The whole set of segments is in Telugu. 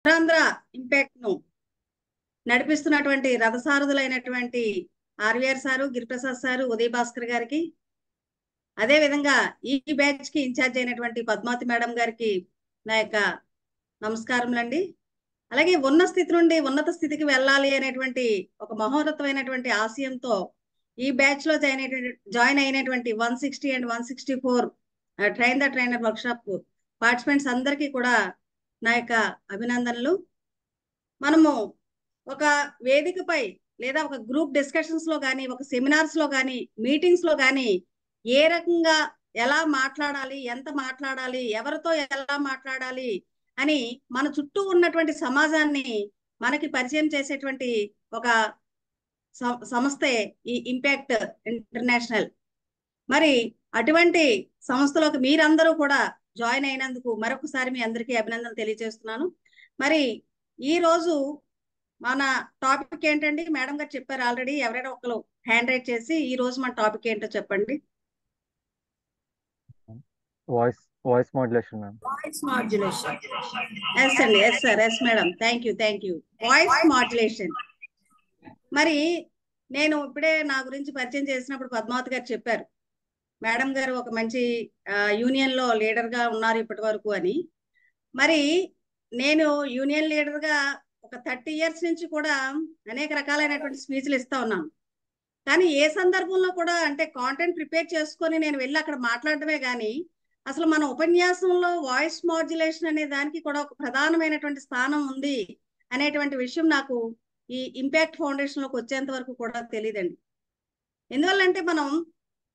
ఉత్తరాంధ్ర ఇంపాక్ట్ ను నడిపిస్తున్నటువంటి రథసారథులైనటువంటి ఆర్వీఆర్ సారు, గిరిప్రసాద్ సారు, ఉదయ్ భాస్కర్ గారికి, అదే విధంగా ఈ బ్యాచ్ కి ఇన్ఛార్జ్ అయినటువంటి పద్మావతి మేడం గారికి నా యొక్క నమస్కారములండి. అలాగే ఉన్న స్థితి నుండి ఉన్నత స్థితికి వెళ్ళాలి అనేటువంటి ఒక మహోన్నతమైనటువంటి ఆశయంతో ఈ బ్యాచ్ లో జాయిన్ అయినటువంటి 160 and 164 train the trainer work shop participants అందరికీ కూడా నా యొక్క అభినందనలు. మనము ఒక వేదికపై లేదా ఒక గ్రూప్ డిస్కషన్స్ లో కానీ, ఒక సెమినార్స్ లో కానీ, మీటింగ్స్ లో కానీ ఏ రకంగా ఎలా మాట్లాడాలి, ఎంత మాట్లాడాలి, ఎవరితో ఎలా మాట్లాడాలి అని మన చుట్టూ ఉన్నటువంటి సమాజాన్ని మనకి పరిచయం చేసేటువంటి ఒక సంస్థే ఈ ఇంపాక్ట్ ఇంటర్నేషనల్. మరి అటువంటి సంస్థలోకి మీరందరూ కూడా జాయిన్ అయినందుకు మరొకసారి మీ అందరికీ అభినందనలు తెలియజేస్తున్నాను. మరి ఈ రోజు మన టాపిక్ ఏంటండి? మేడం గారు చెప్పారు ఆల్రెడీ. ఎవరైనా ఒకరు హ్యాండ్ రైట్ చేసి ఈ రోజు మన టాపిక్ ఏంటో చెప్పండి. Voice modulation ma'am. Voice modulation. Yes అండి, yes sir, yes madam, thank you. Voice modulation. మరి నేను ఇప్పుడే నా గురించి పరిచయం చేసినప్పుడు పద్మావతి గారు చెప్పారు, మేడం గారు ఒక మంచి యూనియన్ లో లీడర్ గా ఉన్నారు ఇప్పటి వరకు అని. మరి నేను యూనియన్ లీడర్ గా ఒక 30 years నుంచి కూడా అనేక రకాలైనటువంటి స్పీచ్లు ఇస్తా ఉన్నాను. కానీ ఏ సందర్భంలో కూడా అంటే కాంటెంట్ ప్రిపేర్ చేసుకొని నేను వెళ్ళి అక్కడ మాట్లాడటమే కానీ అసలు మన ఉపన్యాసంలో వాయిస్ మాడ్యులేషన్ అనే దానికి కూడా ఒక ప్రధానమైనటువంటి స్థానం ఉంది అనేటువంటి విషయం నాకు ఈ ఇంపాక్ట్ ఫౌండేషన్ లోకి వచ్చేంత వరకు కూడా తెలియదండి. ఎందువల్లంటే మనం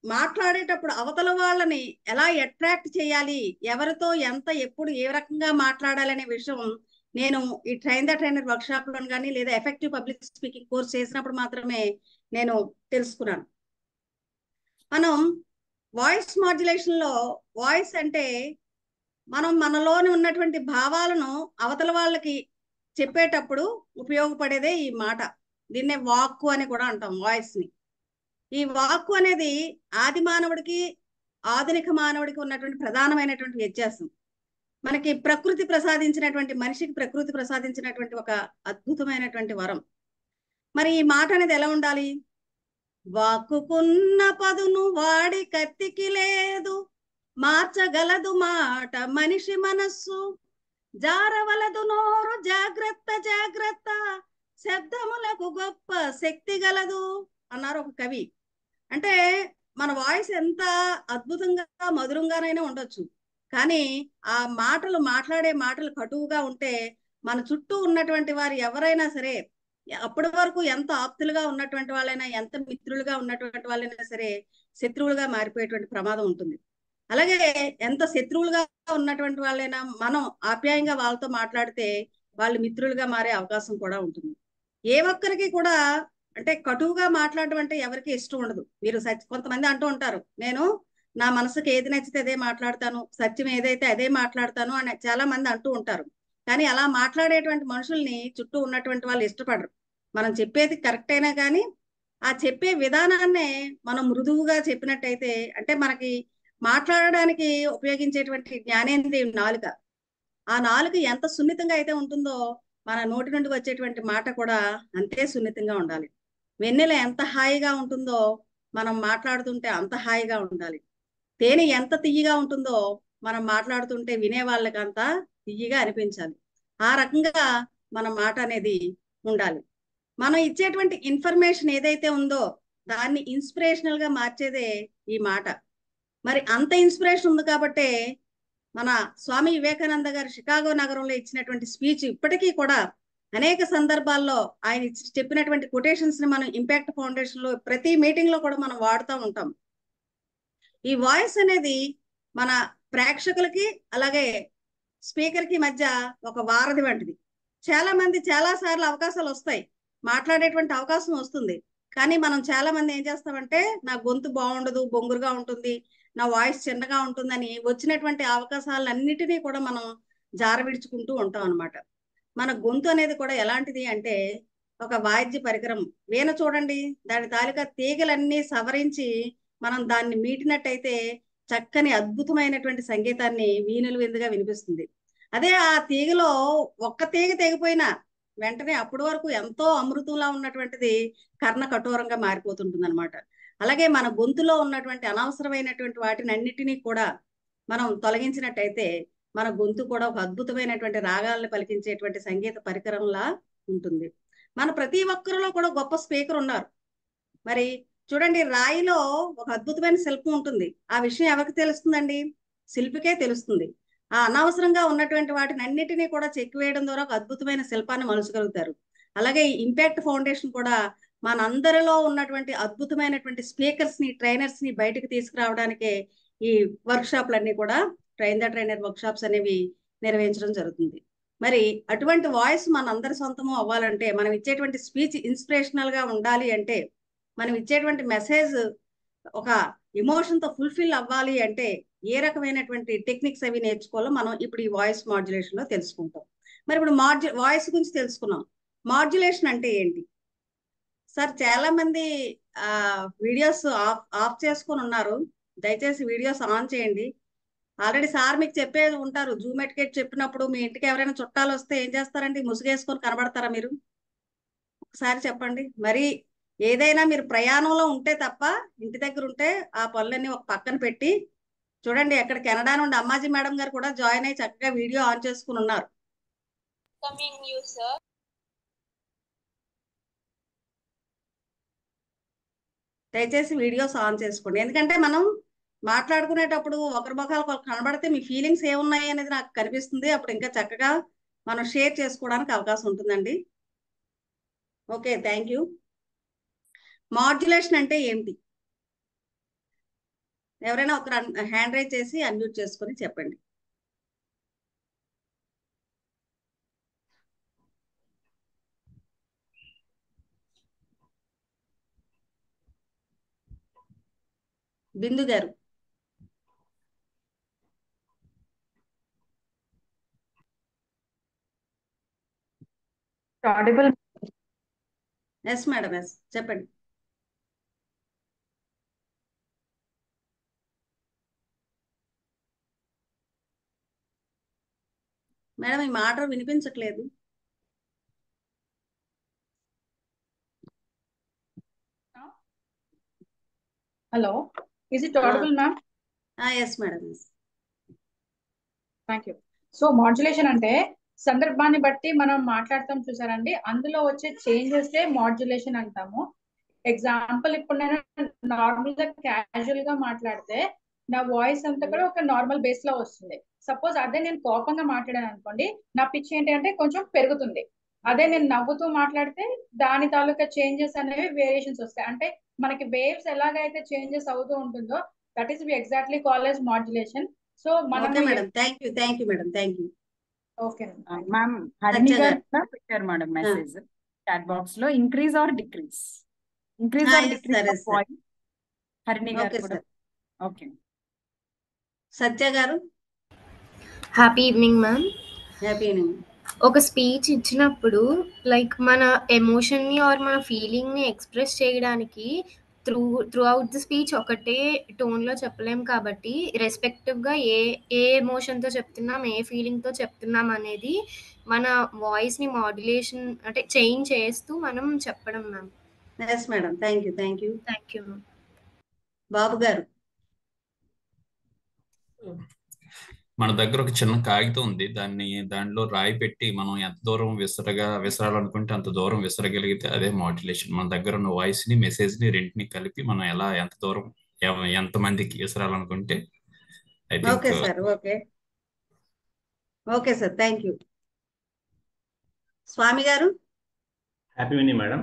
మాట్లాడేటప్పుడు అవతల వాళ్ళని ఎలా అట్రాక్ట్ చేయాలి, ఎవరితో ఎంత ఎప్పుడు ఏ రకంగా మాట్లాడాలి అనే విషయం నేను ఈ train the trainer work shop లో కానీ లేదా ఎఫెక్టివ్ పబ్లిక్ స్పీకింగ్ కోర్స్ చేసినప్పుడు మాత్రమే నేను తెలుసుకున్నాను. మనం వాయిస్ మాడ్యులేషన్ లో వాయిస్ అంటే మనం మనలోని ఉన్నటువంటి భావాలను అవతల వాళ్ళకి చెప్పేటప్పుడు ఉపయోగపడేదే ఈ మాట. దీన్నే వాక్కు అని కూడా అంటాం వాయిస్ ని. ఈ వాక్కు అనేది ఆది మానవుడికి ఆధునిక మానవుడికి ఉన్నటువంటి ప్రధానమైనటువంటి వ్యత్యాసం. మనకి ప్రకృతి ప్రసాదించినటువంటి, మనిషికి ప్రకృతి ప్రసాదించినటువంటి ఒక అద్భుతమైనటువంటి వరం. మరి ఈ మాట అనేది ఎలా ఉండాలి? వాక్కుకున్న పదును వాడి కత్తికి లేదు, మార్చగలదు మాట మనిషి మనస్సు, జారవలదు నోరు జాగ్రత్త జాగ్రత్త, శబ్దములకు గొప్ప శక్తి గలదు అన్నారు ఒక కవి. అంటే మన వాయిస్ ఎంత అద్భుతంగా మధురంగానైనా ఉండొచ్చు, కానీ ఆ మాట్లాడే మాటలు కటువుగా ఉంటే మన చుట్టూ ఉన్నటువంటి వారు ఎవరైనా సరే, అప్పటి వరకు ఎంత ఆప్తులుగా ఉన్నటువంటి వాళ్ళైనా, ఎంత మిత్రులుగా ఉన్నటువంటి వాళ్ళైనా సరే శత్రువులుగా మారిపోయేటువంటి ప్రమాదం ఉంటుంది. అలాగే ఎంత శత్రువులుగా ఉన్నటువంటి వాళ్ళైనా మనం ఆప్యాయంగా వాళ్ళతో మాట్లాడితే వాళ్ళు మిత్రులుగా మారే అవకాశం కూడా ఉంటుంది. ఏ ఒక్కరికి కూడా అంటే కటువుగా మాట్లాడడం అంటే ఎవరికి ఇష్టం ఉండదు. మీరు కొంతమంది అంటూ ఉంటారు, నేను నా మనసుకి ఏది నచ్చితే అదే మాట్లాడతాను, సత్యం ఏదైతే అదే మాట్లాడతాను అని చాలా మంది అంటూ ఉంటారు. కానీ అలా మాట్లాడేటువంటి మనుషుల్ని చుట్టూ ఉన్నటువంటి వాళ్ళు ఇష్టపడరు. మనం చెప్పేది కరెక్ట్ అయినా కానీ ఆ చెప్పే విధానాన్నే మనం మృదువుగా చెప్పినట్టయితే, అంటే మనకి మాట్లాడడానికి ఉపయోగించేటువంటి జ్ఞానేంద్రియం నాలుక. ఆ నాలుక ఎంత సున్నితంగా అయితే ఉంటుందో మన నోటి నుండి వచ్చేటువంటి మాట కూడా అంతే సున్నితంగా ఉండాలి. వెన్నెల ఎంత హాయిగా ఉంటుందో మనం మాట్లాడుతుంటే అంత హాయిగా ఉండాలి. తేనె ఎంత తియ్యగా ఉంటుందో మనం మాట్లాడుతుంటే వినే వాళ్ళకి అంత తియ్యగా అనిపించాలి. ఆ రకంగా మన మాట అనేది ఉండాలి. మనం ఇచ్చేటువంటి ఇన్ఫర్మేషన్ ఏదైతే ఉందో దాన్ని ఇన్స్పిరేషనల్ గా మార్చేదే ఈ మాట. మరి అంత ఇన్స్పిరేషన్ ఉంది కాబట్టే మన స్వామి వివేకానంద గారు షికాగో నగరంలో ఇచ్చినటువంటి స్పీచ్ ఇప్పటికీ కూడా అనేక సందర్భాల్లో ఆయన చెప్పినటువంటి కొటేషన్స్ ని మనం ఇంపాక్ట్ ఫౌండేషన్ లో ప్రతి మీటింగ్ లో కూడా మనం వాడుతూ ఉంటాం. ఈ వాయిస్ అనేది మన ప్రేక్షకులకి అలాగే స్పీకర్ కి మధ్య ఒక వారధి వంటిది. చాలా మంది చాలా సార్లు అవకాశాలు వస్తాయి, మాట్లాడేటువంటి అవకాశం వస్తుంది. కానీ మనం చాలా మంది ఏం చేస్తామంటే, నా గొంతు బాగుండదు, బొంగురుగా ఉంటుంది, నా వాయిస్ చిన్నగా ఉంటుందని వచ్చినటువంటి అవకాశాలన్నిటినీ కూడా మనం జారవిడుచుకుంటూ ఉంటాం అనమాట. మన గొంతు అనేది కూడా ఎలాంటిది అంటే ఒక వాయిద్య పరికరం. వీణ చూడండి, దాని తాలూకా తీగలన్నీ సవరించి మనం దాన్ని మీటినట్టయితే చక్కని అద్భుతమైనటువంటి సంగీతాన్ని వీణులు విందుగా వినిపిస్తుంది. అదే ఆ తీగలో ఒక్క తీగ తెగిపోయినా వెంటనే అప్పటి వరకు ఎంతో అమృతంలా ఉన్నటువంటిది కర్ణ కఠోరంగా మారిపోతుంటుంది అనమాట. అలాగే మన గొంతులో ఉన్నటువంటి అనవసరమైనటువంటి వాటిని అన్నిటినీ కూడా మనం తొలగించినట్టయితే మన గొంతు కూడా ఒక అద్భుతమైనటువంటి రాగాలను పలికించేటువంటి సంగీత పరికరంలా ఉంటుంది. మన ప్రతి ఒక్కరిలో కూడా గొప్ప స్పీకర్ ఉన్నారు. మరి చూడండి, రాయిలో ఒక అద్భుతమైన శిల్పం ఉంటుంది. ఆ విషయం ఎవరికి తెలుస్తుందండి? శిల్పికే తెలుస్తుంది. ఆ అనవసరంగా ఉన్నటువంటి వాటిని అన్నిటినీ కూడా చెక్కివేయడం ద్వారా ఒక అద్భుతమైన శిల్పాన్ని మలుచగలుగుతారు. అలాగే ఈ ఇంపాక్ట్ ఫౌండేషన్ కూడా మనందరిలో ఉన్నటువంటి అద్భుతమైనటువంటి స్పీకర్స్ ని, ట్రైనర్స్ ని బయటకు తీసుకురావడానికే ఈ వర్క్ షాప్లన్నీ కూడా train the trainer work shops అనేవి నిర్వహించడం జరుగుతుంది. మరి అటువంటి వాయిస్ మనందరి సొంతము అవ్వాలంటే, మనం ఇచ్చేటువంటి స్పీచ్ ఇన్స్పిరేషనల్ గా ఉండాలి అంటే, మనం ఇచ్చేటువంటి మెసేజ్ ఒక ఎమోషన్ తో ఫుల్ఫిల్ అవ్వాలి అంటే ఏ రకమైనటువంటి టెక్నిక్స్ అవి నేర్చుకోవాలో మనం ఇప్పుడు ఈ వాయిస్ మాడ్యులేషన్ లో తెలుసుకుంటాం. మరి ఇప్పుడు వాయిస్ గురించి తెలుసుకున్నాం. మాడ్యులేషన్ అంటే ఏంటి? సార్ చాలా మంది వీడియోస్ ఆఫ్ చేసుకొని ఉన్నారు. దయచేసి వీడియోస్ ఆన్ చేయండి. ఆల్రెడీ సార్ మీకు చెప్పేది ఉంటారు. జూమ్ ఎటికెట్ చెప్పినప్పుడు మీ ఇంటికి ఎవరైనా చుట్టాలు వస్తే ఏం చేస్తారండి? ముసుగేసుకొని కనబడతారా మీరు? ఒకసారి చెప్పండి. మరి ఏదైనా మీరు ప్రయాణంలో ఉంటే తప్ప, ఇంటి దగ్గర ఉంటే ఆ పనులన్నీ ఒక పక్కన పెట్టి చూడండి. ఎక్కడ కెనడా నుండి అమ్మాజీ మేడం గారు కూడా జాయిన్ అయ్యి చక్కగా వీడియో ఆన్ చేసుకుని ఉన్నారు. దయచేసి వీడియోస్ ఆన్ చేసుకోండి. ఎందుకంటే మనం మాట్లాడుకునేటప్పుడు ఒకరి ముఖాలు ఒకరు కనబడితే మీ ఫీలింగ్స్ ఏమున్నాయి అనేది నాకు కనిపిస్తుంది. అప్పుడు ఇంకా చక్కగా మనం షేర్ చేసుకోవడానికి అవకాశం ఉంటుందండి. Okay, thank you. మాడ్యులేషన్ అంటే ఏంటి? ఎవరైనా ఒకరు హ్యాండ్ రైజ్ చేసి అన్మ్యూట్ చేసుకొని చెప్పండి. బిందు గారు. audible. ఎస్ మేడం, ఎస్ చెప్పండి. మేడం, ఈ మాట వినిపించట్లేదు. Hello, is it audible, ma'am? Yes madam, yes. Thank you. So modulation అంటే సందర్భాన్ని బట్టి మనం మాట్లాడతాం చూసారండి, అందులో వచ్చే చేంజెస్ మాడ్యులేషన్ అంటాము. ఎగ్జాంపుల్, ఇప్పుడు నేను నార్మల్ గా క్యాజువల్ గా మాట్లాడితే నా వాయిస్ అంతా కూడా ఒక నార్మల్ బేస్ లో వస్తుంది. సపోజ్ అదే నేను కోపంగా మాట్లాడాను అనుకోండి, నా పిచ్ ఏంటి అంటే కొంచెం పెరుగుతుంది. అదే నేను నవ్వుతూ మాట్లాడితే దాని తాలూకా చేంజెస్ అనేవి వేరియేషన్స్ వస్తాయి. అంటే మనకి వేవ్స్ ఎలాగైతే చేంజెస్ అవుతూ ఉంటుందో, that is we exactly call as modulation. So మనం okay madam, thank you, thank you madam, thank you. Okay ma'am, Harini గారు కూడా పెట్టారు మేడం మెసేజ్ చాట్ బాక్స్ లో. Increase or decrease, increase or decrease of voice. Harini గారు కూడా. ఓకే. సత్య గారు. Happy evening ma'am. Happy evening. ఒక స్పీచ్ ఇచ్చినప్పుడు లైక్ మన ఎమోషన్ని ఆర్ మన ఫీలింగ్ని ఎక్స్ప్రెస్ చేయడానికి త్రూ అవుట్ ది స్పీచ్ ఒకటే టోన్లో చెప్పలేం. కాబట్టి రెస్పెక్టివ్గా ఏ ఎమోషన్తో చెప్తున్నాం, ఏ ఫీలింగ్తో చెప్తున్నాం అనేది మన వాయిస్ని మాడ్యులేషన్ అంటే చేంజ్ చేస్తూ మనం చెప్పడం ma'am. Yes madam, thank you, thank you. Thank you ma'am. Babu గారు. మన దగ్గర ఒక చిన్న కాగితం ఉంది. దానిలో రాయి పెట్టి మనం ఎంత దూరం విసరాలనుకుంటే అంత దూరం విసరగలిగితే అదే మాడ్యులేషన్. మన దగ్గర ఉన్న వాయిస్ ని, మెసేజ్ ని రెంటిని కలిపి మనం ఎంత దూరం ఎంత మందికి విసరాలనుకుంటే I think. Okay sir, okay, okay sir, thank you. Swami గారు. Happy evening madam.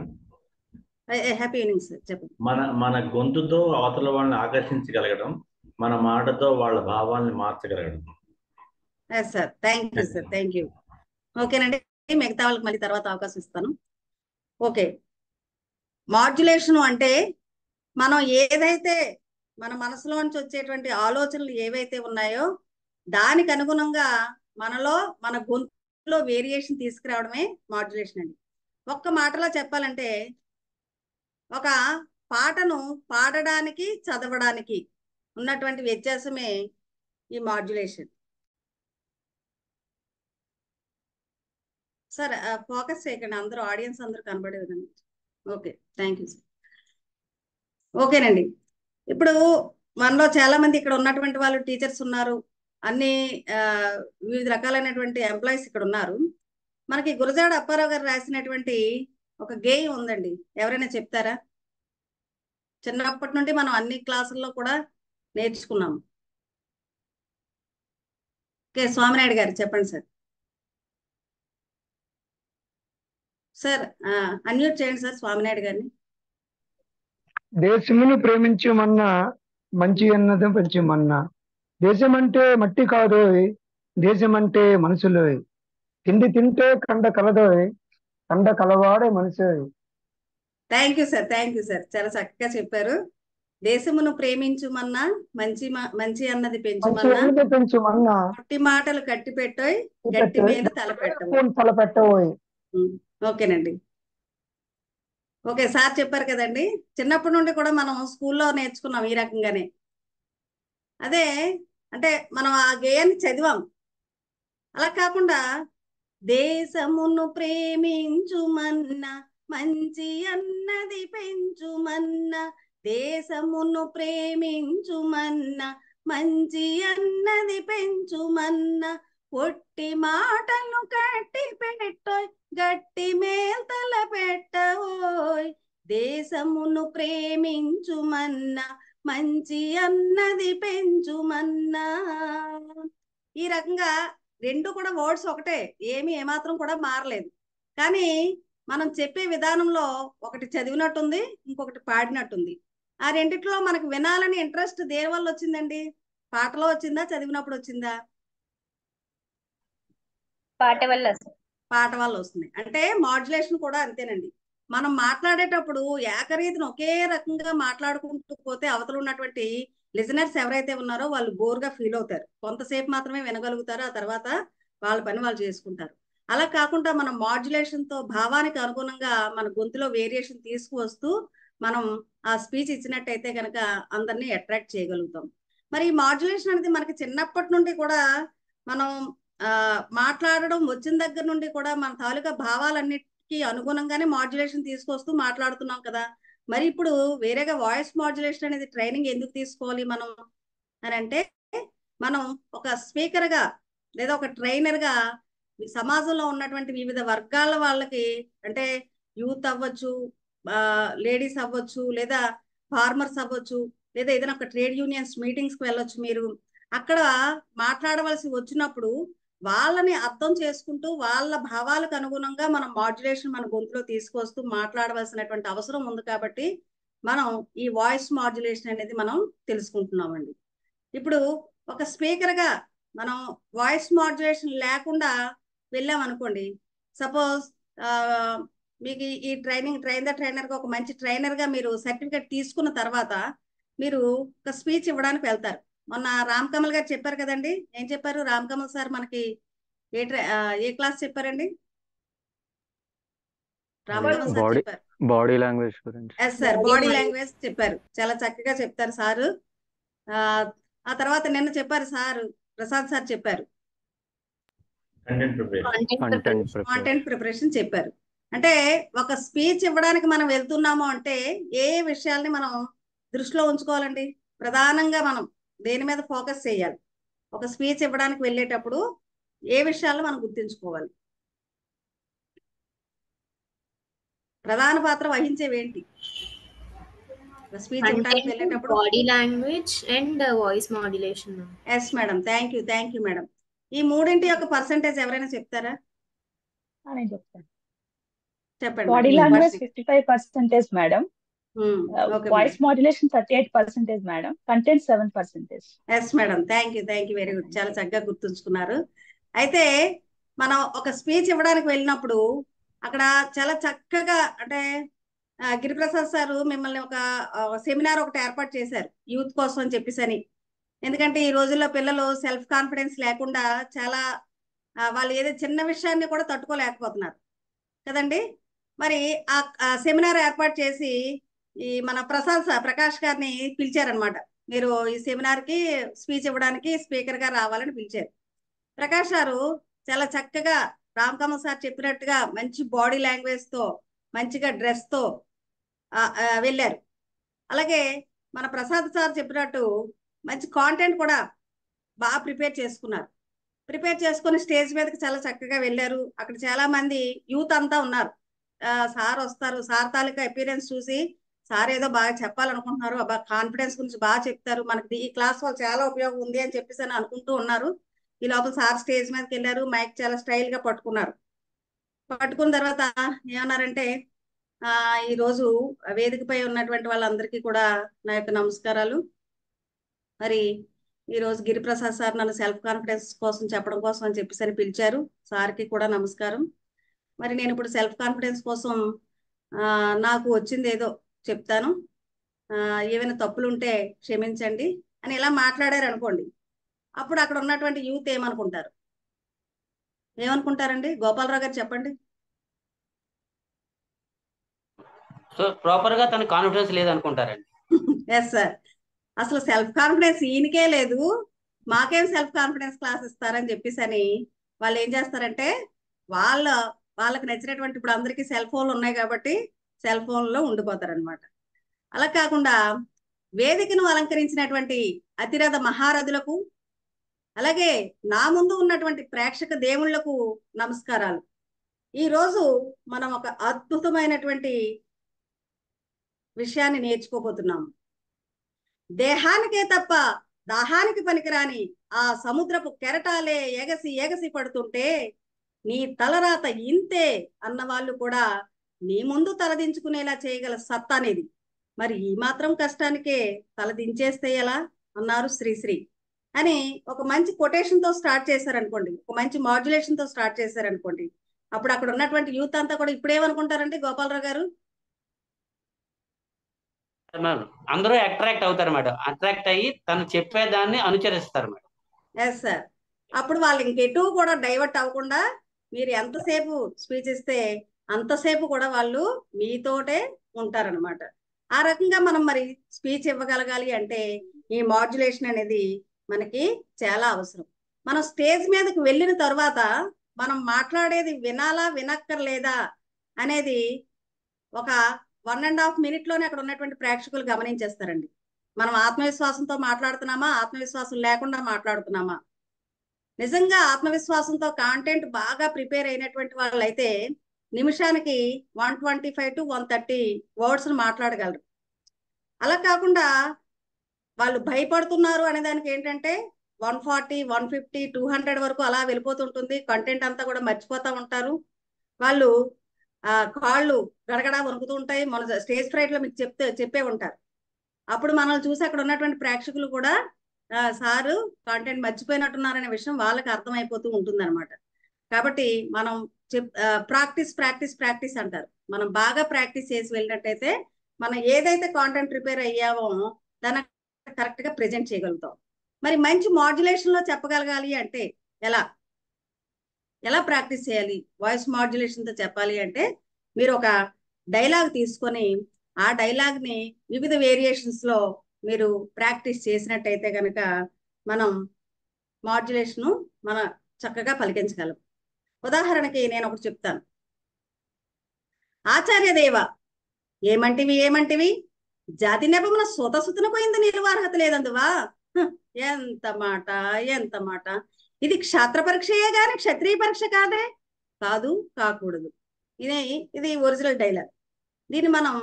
Happy evening sir, చెప్పండి. మన గొంతుతో అవతల వాళ్ళని ఆకర్షించగలగడం, మన మాటతో వాళ్ళ భావాల్ని మార్చగలగడం. Yes sir, thank you sir, thank you. ఓకేనండి, మిగతా వాళ్ళకి మళ్ళీ తర్వాత అవకాశం ఇస్తాను. ఓకే, మాడ్యులేషన్ అంటే మనం ఏదైతే మన మనసులోంచి వచ్చేటువంటి ఆలోచనలు ఏవైతే ఉన్నాయో దానికి అనుగుణంగా మన గొంతులో వేరియేషన్ తీసుకురావడమే మాడ్యులేషన్ అండి. ఒక్క మాటలో చెప్పాలంటే, ఒక పాటను పాడడానికి చదవడానికి ఉన్నటువంటి వ్యత్యాసమే ఈ మాడ్యులేషన్. సార్ ఫోకస్ చేయకండి, అందరూ ఆడియన్స్ అందరూ కనబడే విధంగా. Okay, thank you sir. ఓకేనండి. ఇప్పుడు మనలో చాలా మంది ఇక్కడ ఉన్నటువంటి వాళ్ళు టీచర్స్ ఉన్నారు, అన్ని వివిధ రకాలైనటువంటి ఎంప్లాయీస్ ఇక్కడ ఉన్నారు. మనకి గురజాడ అప్పారావు గారు రాసినటువంటి ఒక గేయం ఉందండి, ఎవరైనా చెప్తారా? చిన్నప్పటి నుండి మనం అన్ని క్లాసుల్లో కూడా నేర్చుకున్నాము. ఓకే, స్వామినాయుడు గారు చెప్పండి సార్. సార్ అన్మ్యూట్ చేయండి సార్ స్వామినాయుడు గారిని. దేశమును ప్రేమించుమన్నా మంచి అన్నది పెంచుమన్నా, దేశం అంటే మట్టి కాదోయ్, దేశం అంటే మనుషులోయ్, తిండి తింటే కండ కలదోయ్, కండ కలవాడే మనిషోయ్. Thank you sir, thank you sir, చాలా చక్కగా చెప్పారు. దేశమును ప్రేమించుమన్నా మంచి అన్నది పెంచుమన్నా, గట్టి మాటలు కట్టి పెట్టోయ్, గట్టి మీద తలపెట్టబోయ్. ఓకేనండి. ఓకే, సార్ చెప్పారు కదండి, చిన్నప్పటి నుండి కూడా మనం స్కూల్లో నేర్చుకున్నాం ఈ రకంగానే. అదే అంటే మనం ఆ గేయాన్ని చదివాం. అలా కాకుండా దేశమును ప్రేమించుమన్నా మంచి అన్నది పెంచుమన్నా, దేశమును ప్రేమించుమన్నా మంచి అన్నది పెంచుమన్నా, ఒట్టి మాటలు కట్టి పెట్టోయ్, గట్టి మేల్తల పెట్టోయ్, దేశమును ప్రేమించుమన్నా మంచి అన్నది పెంచుమన్నా. ఈ రకంగా రెండు కూడా వర్డ్స్ ఒకటే, ఏమాత్రం కూడా మారలేదు. కానీ మనం చెప్పే విధానంలో ఒకటి చదివినట్టుంది, ఇంకొకటి పాడినట్టుంది. ఆ రెండిట్లో మనకు వినాలని ఇంట్రెస్ట్ దేని వల్ల వచ్చిందండి? పాటలో వచ్చిందా, చదివినప్పుడు వచ్చిందా? పాట వల్ల. పాట వల్ల వస్తుంది. అంటే మాడ్యులేషన్ కూడా అంతేనండి. మనం మాట్లాడేటప్పుడు ఏకరీతిని ఒకే రకంగా మాట్లాడుకుంటూ పోతే అవతల ఉన్నటువంటి లిజనర్స్ ఎవరైతే ఉన్నారో వాళ్ళు బోర్గా ఫీల్ అవుతారు. కొంతసేపు మాత్రమే వినగలుగుతారు, ఆ తర్వాత వాళ్ళ పని వాళ్ళు చేసుకుంటారు. అలా కాకుండా మనం మాడ్యులేషన్ తో భావానికి అనుగుణంగా మన గొంతులో వేరియేషన్ తీసుకువస్తూ మనం ఆ స్పీచ్ ఇచ్చినట్టయితే కనుక అందరినీ అట్రాక్ట్ చేయగలుగుతాం. మరి ఈ మాడ్యులేషన్ అనేది మనకి చిన్నప్పటి నుండి కూడా మనం మాట్లాడడం వచ్చిన దగ్గర నుండి కూడా మన తాలూకా భావాలన్నిటికీ అనుగుణంగానే మాడ్యులేషన్ తీసుకొస్తూ మాట్లాడుతున్నాం కదా. మరి ఇప్పుడు వేరేగా వాయిస్ మాడ్యులేషన్ అనేది ట్రైనింగ్ ఎందుకు తీసుకోవాలి మనం అని అంటే, మనం ఒక స్పీకర్ గా లేదా ఒక ట్రైనర్ గా సమాజంలో ఉన్నటువంటి వివిధ వర్గాల వాళ్ళకి, అంటే యూత్ అవ్వచ్చు, లేడీస్ అవ్వచ్చు, లేదా ఫార్మర్స్ అవ్వచ్చు, లేదా ఏదైనా ఒక ట్రేడ్ యూనియన్స్ మీటింగ్స్ కి వెళ్ళొచ్చు. మీరు అక్కడ మాట్లాడవలసి వచ్చినప్పుడు వాళ్ళని అర్థం చేసుకుంటూ వాళ్ళ భావాలకు అనుగుణంగా మనం మాడ్యులేషన్ మన గొంతులో తీసుకొస్తూ మాట్లాడవలసినటువంటి అవసరం ఉంది. కాబట్టి మనం ఈ వాయిస్ మాడ్యులేషన్ అనేది మనం తెలుసుకుంటున్నామండి. ఇప్పుడు ఒక స్పీకర్ గా మనం వాయిస్ మాడ్యులేషన్ లేకుండా వెళ్ళాం అనుకోండి, సపోజ్ మీకు ఈ ట్రైనర్ గా ఒక మంచి ట్రైనర్ గా మీరు సర్టిఫికేట్ తీసుకున్న తర్వాత మీరు ఒక స్పీచ్ ఇవ్వడానికి వెళ్తారు. మొన్న రామ్ కమల్ గారు చెప్పారు కదండి, ఏం చెప్పారు రామ్ కమల్ సార్ మనకి? ఏ క్లాస్ చెప్పారండి? రామ్ కమల్ సార్ చెప్పారు బాడీ లాంగ్వేజ్ గురించి. ఎస్ సార్, బాడీ లాంగ్వేజ్ చెప్పారు, చాలా చక్కగా చెప్తారు సారు. ఆ తర్వాత నిన్న చెప్పారు సార్, ప్రసాద్ సార్ చెప్పారు కాంటెంట్ ప్రిపరేషన్ చెప్పారు. అంటే ఒక స్పీచ్ ఇవ్వడానికి మనం వెళ్తున్నాము అంటే ఏ విషయాల్ని మనం దృష్టిలో ఉంచుకోవాలండి? ప్రధానంగా మనం దేని మీద ఫోకస్ చేయాలి? ఒక స్పీచ్ ఇవ్వడానికి వెళ్ళేటప్పుడు ఏ విషయాలను మనం గుర్తుంచుకోవాలి? ప్రధాన పాత్ర వహించేవేంటి స్పీచ్ ఇవ్వడానికి వెళ్ళేటప్పుడు? Body language and voice modulation. Yes madam, thank you madam. ఈ మూడింటి యొక్క పర్సెంటేజ్ ఎవరైనా చెప్తారా? నేను చెప్తాను. చెప్పండి. Body language 55% madam, voice modulation 38% madam, content 7%. Yes madam, thank you very good, చాలా చక్కగా గుర్తుంచుకున్నారు. అయితే మనం ఒక స్పీచ్ ఇవ్వడానికి వెళ్ళినప్పుడు అక్కడ చాలా చక్కగా, అంటే గిరిప్రసాద్ సారు మిమ్మల్ని ఒక సెమినార్ ఒకటి ఏర్పాటు చేశారు యూత్ కోసం అని చెప్పేసి. ఎందుకంటే ఈ రోజుల్లో పిల్లలు సెల్ఫ్ కాన్ఫిడెన్స్ లేకుండా చాలా వాళ్ళు ఏదో చిన్న విషయాన్ని కూడా తట్టుకోలేకపోతున్నారు కదండి. మరి ఆ సెమినార్ ఏర్పాటు చేసి ఈ మన ప్రకాష్ గారిని పిలిచారనమాట. మీరు ఈ సెమినార్ కి స్పీచ్ ఇవ్వడానికి స్పీకర్ గా రావాలని పిలిచారు. ప్రకాష్ గారు చాలా చక్కగా రామకమల్ సార్ చెప్పినట్టుగా మంచి బాడీ లాంగ్వేజ్ తో మంచిగా డ్రెస్ తో వెళ్ళారు. అలాగే మన ప్రసాద్ సార్ చెప్పినట్టు మంచి కాంటెంట్ కూడా బాగా ప్రిపేర్ చేసుకున్నారు. ప్రిపేర్ చేసుకుని స్టేజ్ మీదకి చాలా చక్కగా వెళ్ళారు. అక్కడ చాలా మంది యూత్ అంతా ఉన్నారు. సార్ వస్తారు, సార్ తాలూకా అపీరెన్స్ చూసి సార్ ఏదో బాగా చెప్పాలనుకుంటున్నారు, బాగా కాన్ఫిడెన్స్ గురించి బాగా చెప్తారు, మనకి ఈ క్లాస్ వాళ్ళు చాలా ఉపయోగం ఉంది అని చెప్పేసి అని అనుకుంటూ ఉన్నారు. ఈ లోపల సార్ స్టేజ్ మీదకి వెళ్ళారు, మైక్ చాలా స్టైల్ గా పట్టుకున్నారు. పట్టుకున్న తర్వాత ఏమన్నారంటే, ఈ రోజు వేదికపై ఉన్నటువంటి వాళ్ళందరికీ కూడా నా యొక్క నమస్కారాలు. మరి ఈ రోజు గిరిప్రసాద్ సార్ నన్ను సెల్ఫ్ కాన్ఫిడెన్స్ కోసం చెప్పడం కోసం అని చెప్పేసి అని పిలిచారు. సార్కి కూడా నమస్కారం. మరి నేను ఇప్పుడు సెల్ఫ్ కాన్ఫిడెన్స్ కోసం నాకు వచ్చింది ఏదో చెప్తాను, ఏమైనా తప్పులు ఉంటే క్షమించండి అని ఇలా మాట్లాడారు అనుకోండి. అప్పుడు అక్కడ ఉన్నటువంటి యూత్ ఏమనుకుంటారండి? గోపాలరావు గారు చెప్పండి. సో ప్రాపర్ గా తన కాన్ఫిడెన్స్ లేదనుకుంటారండి. ఎస్ సార్, అసలు సెల్ఫ్ కాన్ఫిడెన్స్ ఈయనకే లేదు, మాకేం సెల్ఫ్ కాన్ఫిడెన్స్ క్లాస్ ఇస్తారని చెప్పేసి అని వాళ్ళు ఏం చేస్తారంటే, వాళ్ళకి నచ్చినటువంటి, ఇప్పుడు అందరికీ సెల్ ఫోన్లు ఉన్నాయి కాబట్టి సెల్ ఫోన్లో ఉండిపోతారనమాట. అలా కాకుండా వేదికను అలంకరించినటువంటి అతిరథ మహారథులకు, అలాగే నా ముందు ఉన్నటువంటి ప్రేక్షక దేవుళ్లకు నమస్కారాలు. ఈ రోజు మనం ఒక అద్భుతమైనటువంటి విషయాన్ని నేర్చుకోబోతున్నాము. దేహానికే తప్ప దాహానికి పనికిరాని ఆ సముద్రపు కెరటాలే ఎగసి ఎగసి పడుతుంటే నీ తలరాత ఇంతే అన్న వాళ్ళు కూడా నీ ముందు తలదించుకునేలా చేయగల సత్తానేది. మరి ఈ మాత్రం కష్టానికే తలదించేస్తే ఎలా అన్నారు శ్రీశ్రీ అని ఒక మంచి కొటేషన్ తో స్టార్ట్ చేశారనుకోండి, ఒక మంచి మాడ్యులేషన్ తో స్టార్ట్ చేశారనుకోండి, అప్పుడు అక్కడ ఉన్నటువంటి యూత్ అంతా కూడా ఇప్పుడేమనుకుంటారంటే గోపాలరావు గారు, అందరూ అట్రాక్ట్ అవుతారు మేడం. అట్రాక్ట్ అయ్యి తను చెప్పేదాన్ని అనుసరిస్తారు మేడం. Yes sir. అప్పుడు వాళ్ళు ఇంకెటూ కూడా డైవర్ట్ అవ్వకుండా మీరు ఎంతసేపు స్పీచ్ ఇస్తే అంతసేపు కూడా వాళ్ళు మీతోటే ఉంటారనమాట. ఆ రకంగా మనం మరి స్పీచ్ ఇవ్వగలగాలి అంటే ఈ మాడ్యులేషన్ అనేది మనకి చాలా అవసరం. మనం స్టేజ్ మీదకి వెళ్ళిన తర్వాత మనం మాట్లాడేది వినాలా వినక్కర్లేదా అనేది ఒక 1.5 minute అక్కడ ఉన్నటువంటి ప్రేక్షకులు గమనించేస్తారండి. మనం ఆత్మవిశ్వాసంతో మాట్లాడుతున్నామా, ఆత్మవిశ్వాసం లేకుండా మాట్లాడుతున్నామా. నిజంగా ఆత్మవిశ్వాసంతో కాంటెంట్ బాగా ప్రిపేర్ అయినటువంటి వాళ్ళు అయితే నిమిషానికి 125 to 130 వర్డ్స్ మాట్లాడగలరు. అలా కాకుండా వాళ్ళు భయపడుతున్నారు అనే దానికి ఏంటంటే 140, 150, 200 వరకు అలా వెళ్ళిపోతుంటుంది. కంటెంట్ అంతా కూడా మర్చిపోతూ ఉంటారు. వాళ్ళు కాళ్ళు గడగడా వణుకుతూ ఉంటాయి. మన స్టేజ్ ఫ్రైట్ లో మీకు చెప్పే ఉంటారు. అప్పుడు మనల్ని చూసి అక్కడ ఉన్నటువంటి ప్రేక్షకులు కూడా సారు కాంటెంట్ మర్చిపోయినట్టున్నారనే విషయం వాళ్ళకి అర్థమైపోతూ ఉంటుంది అనమాట. కాబట్టి మనం ప్రాక్టీస్ అంటారు. మనం బాగా ప్రాక్టీస్ చేసి వెళ్ళినట్టయితే మనం ఏదైతే కాంటెంట్ ప్రిపేర్ అయ్యామో దాన్ని కరెక్ట్ గా ప్రెజెంట్ చేయగలుగుతాం. మరి మంచి మాడ్యులేషన్ లో చెప్పగలగాలి అంటే ఎలా ప్రాక్టీస్ చేయాలి? వాయిస్ మాడ్యులేషన్ తో చెప్పాలి అంటే మీరు ఒక డైలాగ్ తీసుకొని ఆ డైలాగ్ ని వివిధ వేరియేషన్స్ లో మీరు ప్రాక్టీస్ చేసినట్టయితే కనుక మనం మాడ్యులేషన్ మన చక్కగా పలికించగలం. ఉదాహరణకి నేను ఒకటి చెప్తాను. ఆచార్యదేవ ఏమంటివి జాతి నెపమున సూతసుతున పోయింది నిలువార్హత లేదందువా. ఎంత మాట. ఇది క్షాత్ర పరీక్షయే గాని క్షత్రియ పరీక్ష కాదు కాకూడదు. ఇది ఒరిజినల్ డైలాగ్. దీన్ని మనం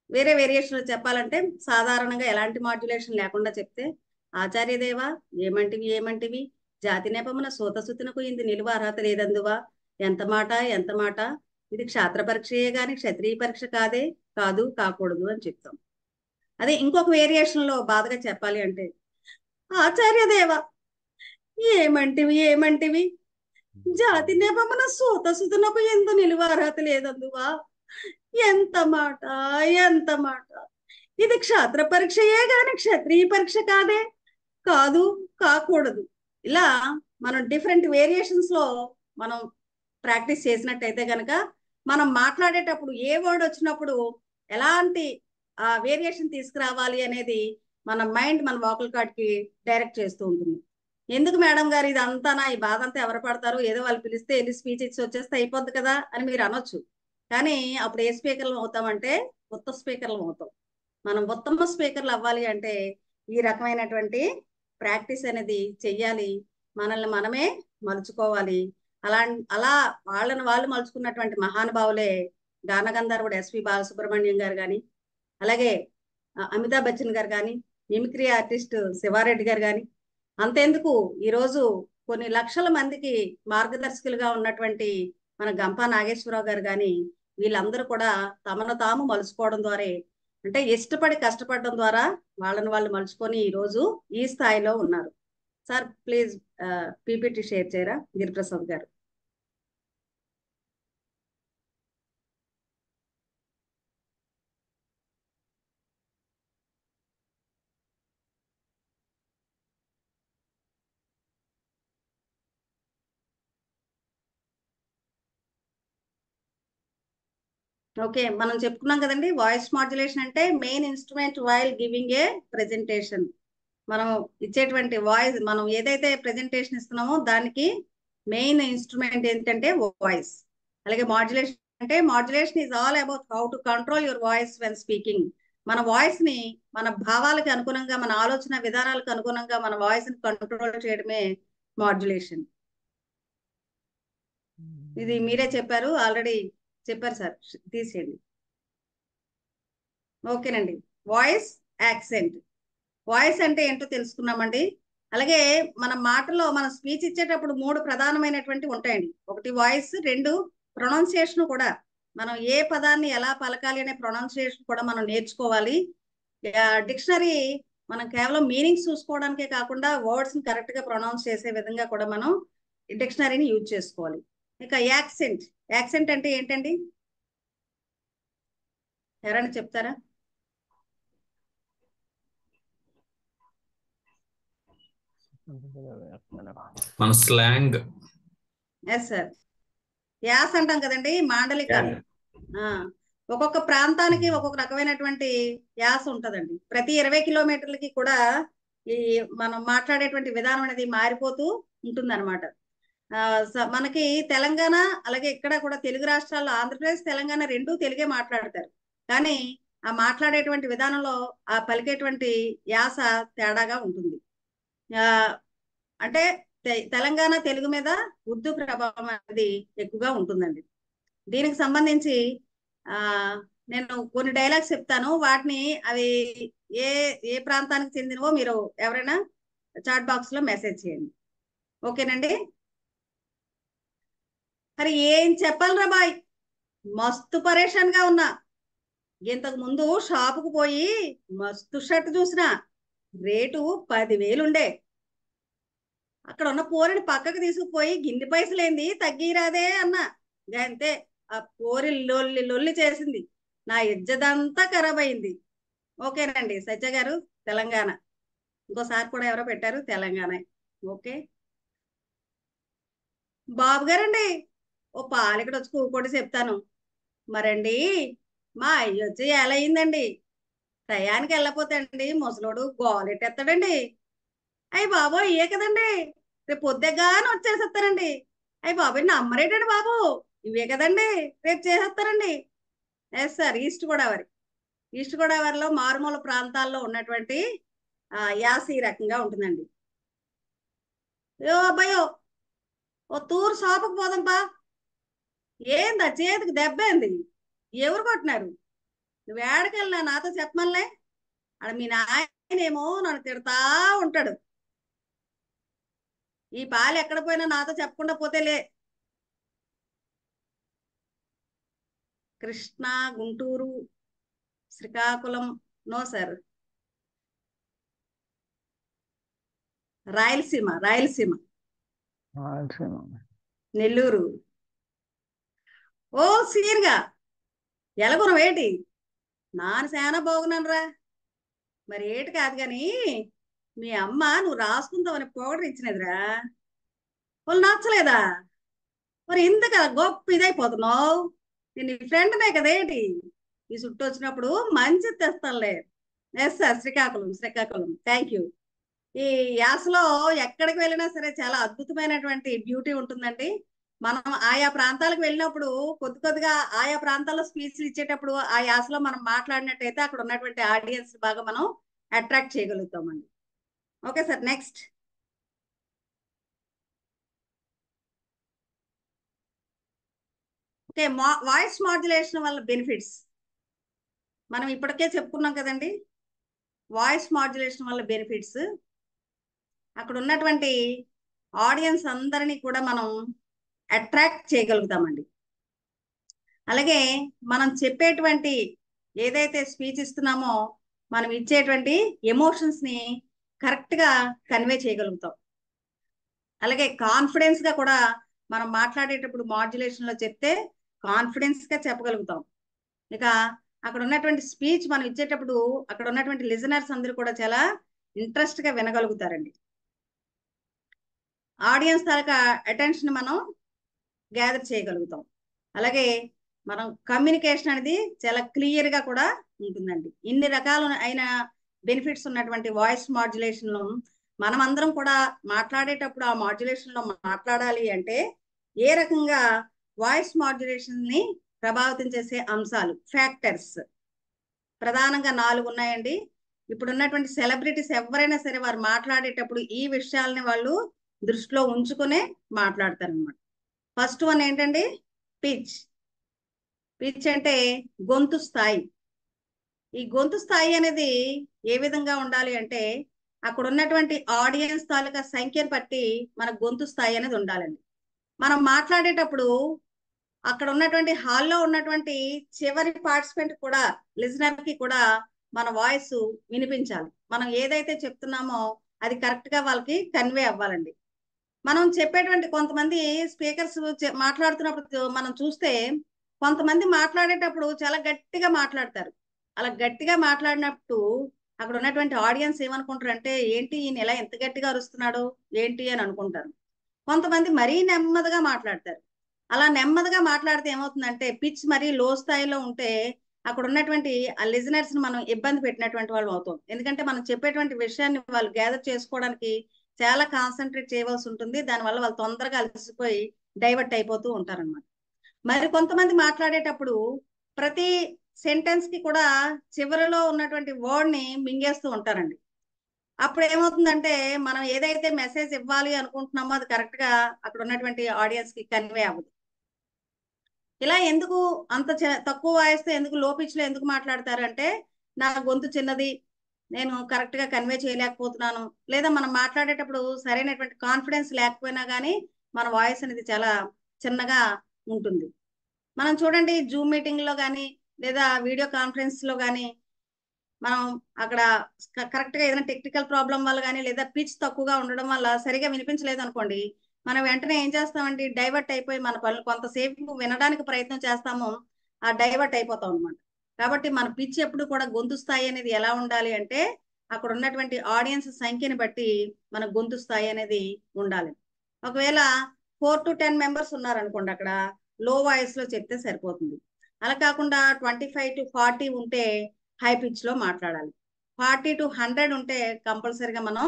వేరే వేరియేషన్ చెప్పాలంటే సాధారణంగా ఎలాంటి మాడ్యులేషన్ లేకుండా చెప్తే, ఆచార్యదేవ ఏమంటివి జాతి నెపమున సూతసుతునకు ఇంది నిలువ అర్హత లేదందువా. ఎంత మాట. ఇది క్షాత్ర పరీక్షయే గాని క్షత్రియ పరీక్ష కాదు కాకూడదు అని చెప్తాం. అదే ఇంకొక వేరియేషన్ లో బాధగా చెప్పాలి అంటే, ఆచార్యదేవ ఏమంటివి జాతి నెపమున సూతసుతునకు ఎందు నిలువ అర్హత లేదందువా. ఎంత మాట. ఇది క్షాత్ర పరీక్షయే గాని క్షత్రియ పరీక్ష కాదు కాకూడదు. ఇలా మనం డిఫరెంట్ వేరియేషన్స్ లో మనం ప్రాక్టీస్ చేసినట్టయితే కనుక మనం మాట్లాడేటప్పుడు ఏ వర్డ్ వచ్చినప్పుడు ఎలాంటి వేరియేషన్ తీసుకురావాలి అనేది మన మైండ్ మన వోకల్ కార్డ్ కి డైరెక్ట్ చేస్తూ ఉంటుంది. ఎందుకు మేడం గారు ఇది అంతానా, ఈ బాధ అంతా ఎవరు పడతారు, ఏదో వాళ్ళు పిలిస్తే వెళ్ళి స్పీచ్ ఇచ్చి వచ్చేస్తే అయిపోద్ది కదా అని మీరు అనొచ్చు. కానీ అప్పుడు ఏ స్పీకర్లు అవుతామంటే ఉత్తమ స్పీకర్లు అవుతాం. మనం ఉత్తమ స్పీకర్లు అవ్వాలి అంటే ఈ రకమైనటువంటి ప్రాక్టీస్ అనేది చెయ్యాలి, మనల్ని మనమే మలుచుకోవాలి. అలా వాళ్ళని వాళ్ళు మలుచుకున్నటువంటి మహానుభావులే గానగంధర్వుడు ఎస్పి బాలసుబ్రహ్మణ్యం గారు కానీ, అలాగే అమితాబ్ బచ్చన్ గారు కానీ, మిమిక్రీ ఆర్టిస్ట్ శివారెడ్డి గారు కానీ, అంతెందుకు ఈరోజు కొన్ని లక్షల మందికి మార్గదర్శకులుగా ఉన్నటువంటి మన గంపా నాగేశ్వరరావు గారు కానీ, వీళ్ళందరూ కూడా తమను తాము మలుచుకోవడం ద్వారా, అంటే ఇష్టపడి కష్టపడడం ద్వారా వాళ్ళని వాళ్ళు మలుచుకొని ఈరోజు ఈ స్థాయిలో ఉన్నారు. సార్ ప్లీజ్ పీపీటీ షేర్ చేయరా గిరిప్రసాద్ గారు. ఓకే, మనం చెప్పుకున్నాం కదండి, వాయిస్ మాడ్యులేషన్ అంటే main instrument while giving a presentation. మనం ఇచ్చేటువంటి వాయిస్, మనం ఏదైతే ప్రెజెంటేషన్ ఇస్తున్నామో దానికి మెయిన్ ఇన్స్ట్రుమెంట్ ఏంటంటే వాయిస్. అలాగే మాడ్యులేషన్ అంటే modulation is all about how to control your voice when speaking. మన వాయిస్ ని మన భావాలకు అనుగుణంగా, మన ఆలోచన విధానాలకు అనుగుణంగా మన వాయిస్ ని కంట్రోల్ చేయడమే మాడ్యులేషన్. ఇది మీరే చెప్పారు, ఆల్రెడీ చెప్పారు సార్, తీసేయండి. ఓకేనండి, వాయిస్ యాక్సెంట్. వాయిస్ అంటే ఏంటో తెలుసుకున్నామండి. అలాగే మన మాటలో మన స్పీచ్ ఇచ్చేటప్పుడు 3 ప్రధానమైనటువంటి ఉంటాయండి. ఒకటి వాయిస్, 2 ప్రొనౌన్సియేషన్ కూడా. మనం ఏ పదాన్ని ఎలా పలకాలి అనే ప్రొనౌన్సియేషన్ కూడా మనం నేర్చుకోవాలి. డిక్షనరీ మనం కేవలం మీనింగ్స్ చూసుకోవడానికే కాకుండా వర్డ్స్ ని కరెక్ట్ గా ప్రొనౌన్స్ చేసే విధంగా కూడా మనం డిక్షనరీని యూజ్ చేసుకోవాలి. ఇక యాక్సెంట్. యాక్సెంట్ అంటే ఏంటండి, ఎవరైనా చెప్తారా? మన స్లాంగ్. ఎస్ సార్, యాస్ అంటాం కదండి, మాండలికాలు. ఒక్కొక్క ప్రాంతానికి ఒక్కొక్క రకమైనటువంటి యాస ఉంటదండి. ప్రతి 20 కిలోమీటర్లకి కూడా ఈ మనం మాట్లాడేటువంటి విధానం అనేది మారిపోతూ ఉంటుంది అనమాట. మనకి తెలంగాణ, అలాగే ఇక్కడ కూడా తెలుగు రాష్ట్రాల్లో ఆంధ్రప్రదేశ్ తెలంగాణ 2 తెలుగే మాట్లాడతారు. కానీ ఆ మాట్లాడేటువంటి విధానంలో ఆ పలికేటువంటి యాస తేడాగా ఉంటుంది. అంటే తెలంగాణ తెలుగు మీద ఉర్దూ ప్రభావం అనేది ఎక్కువగా ఉంటుందండి. దీనికి సంబంధించి నేను కొన్ని డైలాగ్స్ చెప్తాను, వాటిని అవి ఏ ఏ ప్రాంతానికి చెందినవో మీరు ఎవరైనా చాట్ బాక్స్ లో మెసేజ్ చేయండి. ఓకేనండి. అరే ఏం చెప్పాలరా బాయ్, మస్తు పరేషాన్ గా ఉన్నా. ఇంతకు ముందు షాపుకు పోయి మస్తు షర్ట్ చూసిన, రేటు 10,000 ఉండే. అక్కడ ఉన్న పోరిని పక్కకు తీసుకుపోయి గిన్ని పైసలేంది తగ్గిరాదే అన్నా. అంతే, ఆ పోరి లొల్లి చేసింది, నా ఇజ్జదంతా ఖరాబ్ అయింది. ఓకేనండి. సత్య గారు తెలంగాణ, ఇంకోసారి కూడా ఎవరో పెట్టారు తెలంగాణ. ఓకే బాబు గారండి, ఓ పాలెక్కడ వచ్చి కూకోటి చెప్తాను. మరండి మా అయ్య వచ్చి ఎలా అయిందండి, టయానికి వెళ్ళపోతే అండి ముసలోడు గోలెట్టేస్తాడండి. అయ్యి బాబు ఇయ్యే కదండి, రేపు పొద్దుగానే వచ్చేసేస్తారండి. అయ్యి బాబు నమ్మరేటండి బాబు, ఇవే కదండి రేపు చేసేస్తారండి. ఎస్ సార్, ఈస్ట్ గోదావరిలో మారుమూల ప్రాంతాల్లో ఉన్నటువంటి యాస ఈ రకంగా ఉంటుందండి. ఏ అబ్బాయో, ఓ తూరు షాపుకు పోదాంపా. ఏందా చేతికి దెబ్బేంది, ఎవరు కొట్టినారు, నువ్వు ఏడకెళ్ళినా నాతో చెప్పమనిలే. అక్కడ మీ నాయనేమో నన్ను తిడతా ఉంటాడు. ఈ పాలు ఎక్కడ పోయినా నాతో చెప్పకుండా పోతేలే. Krishna, Guntur, Srikakulam no sir, Rayalaseema Nellore. ఓ సీన్గా ఎలగురం ఏంటి, నాన్న చాలా బాగున్నాను రా. మరి ఏటి కాదు కానీ మీ అమ్మ నువ్వు రాసుకుంటావని పౌడర్ ఇచ్చినదిరా, వాళ్ళు నచ్చలేదా? మరి ఎందుకు గొప్ప ఇదైపోతున్నావు, నేను ఫ్రెండ్నే కదేంటి, ఈ చుట్టూ వచ్చినప్పుడు మంచి తెస్తానులే. Yes sir, Srikakulam. Thank you. ఈ యాసలో ఎక్కడికి వెళ్ళినా సరే చాలా అద్భుతమైనటువంటి బ్యూటీ ఉంటుందండి. మనం ఆయా ప్రాంతాలకు వెళ్ళినప్పుడు కొద్దిగా ఆయా ప్రాంతాల్లో స్పీచ్లు ఇచ్చేటప్పుడు ఆ యాసలో మనం మాట్లాడినట్టయితే అక్కడ ఉన్నటువంటి ఆడియన్స్ బాగా మనం అట్రాక్ట్ చేయగలుగుతామండి. Okay sir, next. Okay, voice modulation వల్ల బెనిఫిట్స్ మనం ఇప్పటికే చెప్పుకున్నాం కదండి. వాయిస్ మాడ్యులేషన్ వల్ల బెనిఫిట్స్ అక్కడ ఉన్నటువంటి ఆడియన్స్ అందరినీ కూడా మనం అట్రాక్ట్ చేయగలుగుతామండి. అలాగే మనం చెప్పేటువంటి ఏదైతే స్పీచ్ ఇస్తున్నామో మనం ఇచ్చేటువంటి ఎమోషన్స్ ని కరెక్ట్ గా కన్వే చేయగలుగుతాం. అలాగే కాన్ఫిడెన్స్ గా కూడా మనం మాట్లాడేటప్పుడు మాడ్యులేషన్ లో చెప్తే కాన్ఫిడెన్స్ గా చెప్పగలుగుతాం. ఇక అక్కడ ఉన్నటువంటి స్పీచ్ మనం ఇచ్చేటప్పుడు అక్కడ ఉన్నటువంటి లిజనర్స్ అందరూ కూడా చాలా ఇంట్రెస్ట్ గా వినగలుగుతారండి. ఆడియన్స్ తాలూకా అటెన్షన్ మనం గ్యాదర్ చేయగలుగుతాం. అలాగే మనం కమ్యూనికేషన్ అనేది చాలా క్లియర్ గా కూడా ఉంటుందండి. ఇన్ని రకాల అయిన బెనిఫిట్స్ ఉన్నటువంటి వాయిస్ మాడ్యులేషన్ మనం అందరం కూడా మాట్లాడేటప్పుడు ఆ మాడ్యులేషన్ లో మాట్లాడాలి అంటే ఏ రకంగా వాయిస్ మాడ్యులేషన్ ని ప్రభావితం చేసే అంశాలు ఫ్యాక్టర్స్ ప్రధానంగా 4 ఉన్నాయండి. ఇప్పుడు ఉన్నటువంటి సెలబ్రిటీస్ ఎవరైనా సరే వారు మాట్లాడేటప్పుడు ఈ విషయాలని వాళ్ళు దృష్టిలో ఉంచుకునే మాట్లాడతారు అనమాట. ఫస్ట్ వన్ ఏంటండి, పిచ్. పిచ్ అంటే గొంతు స్థాయి. ఈ గొంతు స్థాయి అనేది ఏ విధంగా ఉండాలి అంటే అక్కడ ఉన్నటువంటి ఆడియన్స్ తాలూకా సంఖ్యను బట్టి మన గొంతు స్థాయి అనేది ఉండాలండి. మనం మాట్లాడేటప్పుడు అక్కడ ఉన్నటువంటి హాల్లో ఉన్నటువంటి చివరి పార్టిసిపెంట్ కూడా లిజనర్ కి కూడా మన వాయిస్ వినిపించాలి. మనం ఏదైతే చెప్తున్నామో అది కరెక్ట్ గా వాళ్ళకి కన్వే అవ్వాలండి. మనం చెప్పేటువంటి కొంతమంది స్పీకర్స్ మాట్లాడుతున్నప్పుడు మనం చూస్తే కొంతమంది మాట్లాడేటప్పుడు చాలా గట్టిగా మాట్లాడతారు. అలా గట్టిగా మాట్లాడినప్పుడు అక్కడ ఉన్నటువంటి ఆడియన్స్ ఏమనుకుంటారు అంటే ఏంటి ఈయన ఎలా ఎంత గట్టిగా అరుస్తున్నాడు ఏంటి అని అనుకుంటారు. కొంతమంది మరీ నెమ్మదిగా మాట్లాడతారు. అలా నెమ్మదిగా మాట్లాడితే ఏమవుతుందంటే పిచ్ మరీ లో స్థాయిలో ఉంటే అక్కడ ఉన్నటువంటి ఆ లిజనర్స్ ని మనం ఇబ్బంది పెట్టినటువంటి వాళ్ళు అవుతాం. ఎందుకంటే మనం చెప్పేటువంటి విషయాన్ని వాళ్ళు గ్యాదర్ చేసుకోవడానికి చాలా కాన్సన్ట్రేట్ చేయవలసి ఉంటుంది. దానివల్ల వాళ్ళు తొందరగా అలసిపోయి డైవర్ట్ అయిపోతూ ఉంటారన్నమాట. మరి కొంతమంది మాట్లాడేటప్పుడు ప్రతి సెంటెన్స్ కి కూడా చివరిలో ఉన్నటువంటి వర్డ్ ని మింగేస్తూ ఉంటారండి. అప్పుడు ఏమవుతుందంటే మనం ఏదైతే మెసేజ్ ఇవ్వాలి అనుకుంటున్నామో అది కరెక్ట్ గా అక్కడ ఉన్నటువంటి ఆడియన్స్ కి కన్వే అవ్వదు. ఇలా ఎందుకు అంత తక్కువ వాయిస్ తో ఎందుకు లో పిచ్ లో ఎందుకు మాట్లాడతారు అంటే నా గొంతు చిన్నది, నేను కరెక్ట్ గా కన్వే చేయలేకపోతున్నాను, లేదా మనం మాట్లాడేటప్పుడు సరైనటువంటి కాన్ఫిడెన్స్ లేకపోయినా కానీ మన వాయిస్ అనేది చాలా చిన్నగా ఉంటుంది. మనం చూడండి జూమ్ మీటింగ్ లో కానీ లేదా వీడియో కాన్ఫరెన్స్ లో కానీ మనం అక్కడ కరెక్ట్ గా ఏదైనా టెక్నికల్ ప్రాబ్లం వల్ల కానీ లేదా పిచ్ తక్కువగా ఉండడం వల్ల సరిగా వినిపించలేదు అనుకోండి, మనం వెంటనే ఏం చేస్తామండి డైవర్ట్ అయిపోయి మన పనులు కొంతసేపు వినడానికి ప్రయత్నం చేస్తాము, ఆ డైవర్ట్ అయిపోతాం అనమాట. కాబట్టి మన పిచ్ ఎప్పుడు కూడా గొంతు స్థాయి అనేది ఎలా ఉండాలి అంటే అక్కడ ఉన్నటువంటి ఆడియన్స్ సంఖ్యని బట్టి మన గొంతు స్థాయి అనేది ఉండాలి. ఒకవేళ 4 to 10 మెంబర్స్ ఉన్నారనుకోండి అక్కడ లో వాయిస్ లో చెప్తే సరిపోతుంది. అలా కాకుండా 25 to 40 ఉంటే హై పిచ్ లో మాట్లాడాలి. 40 to 100 ఉంటే కంపల్సరిగా మనం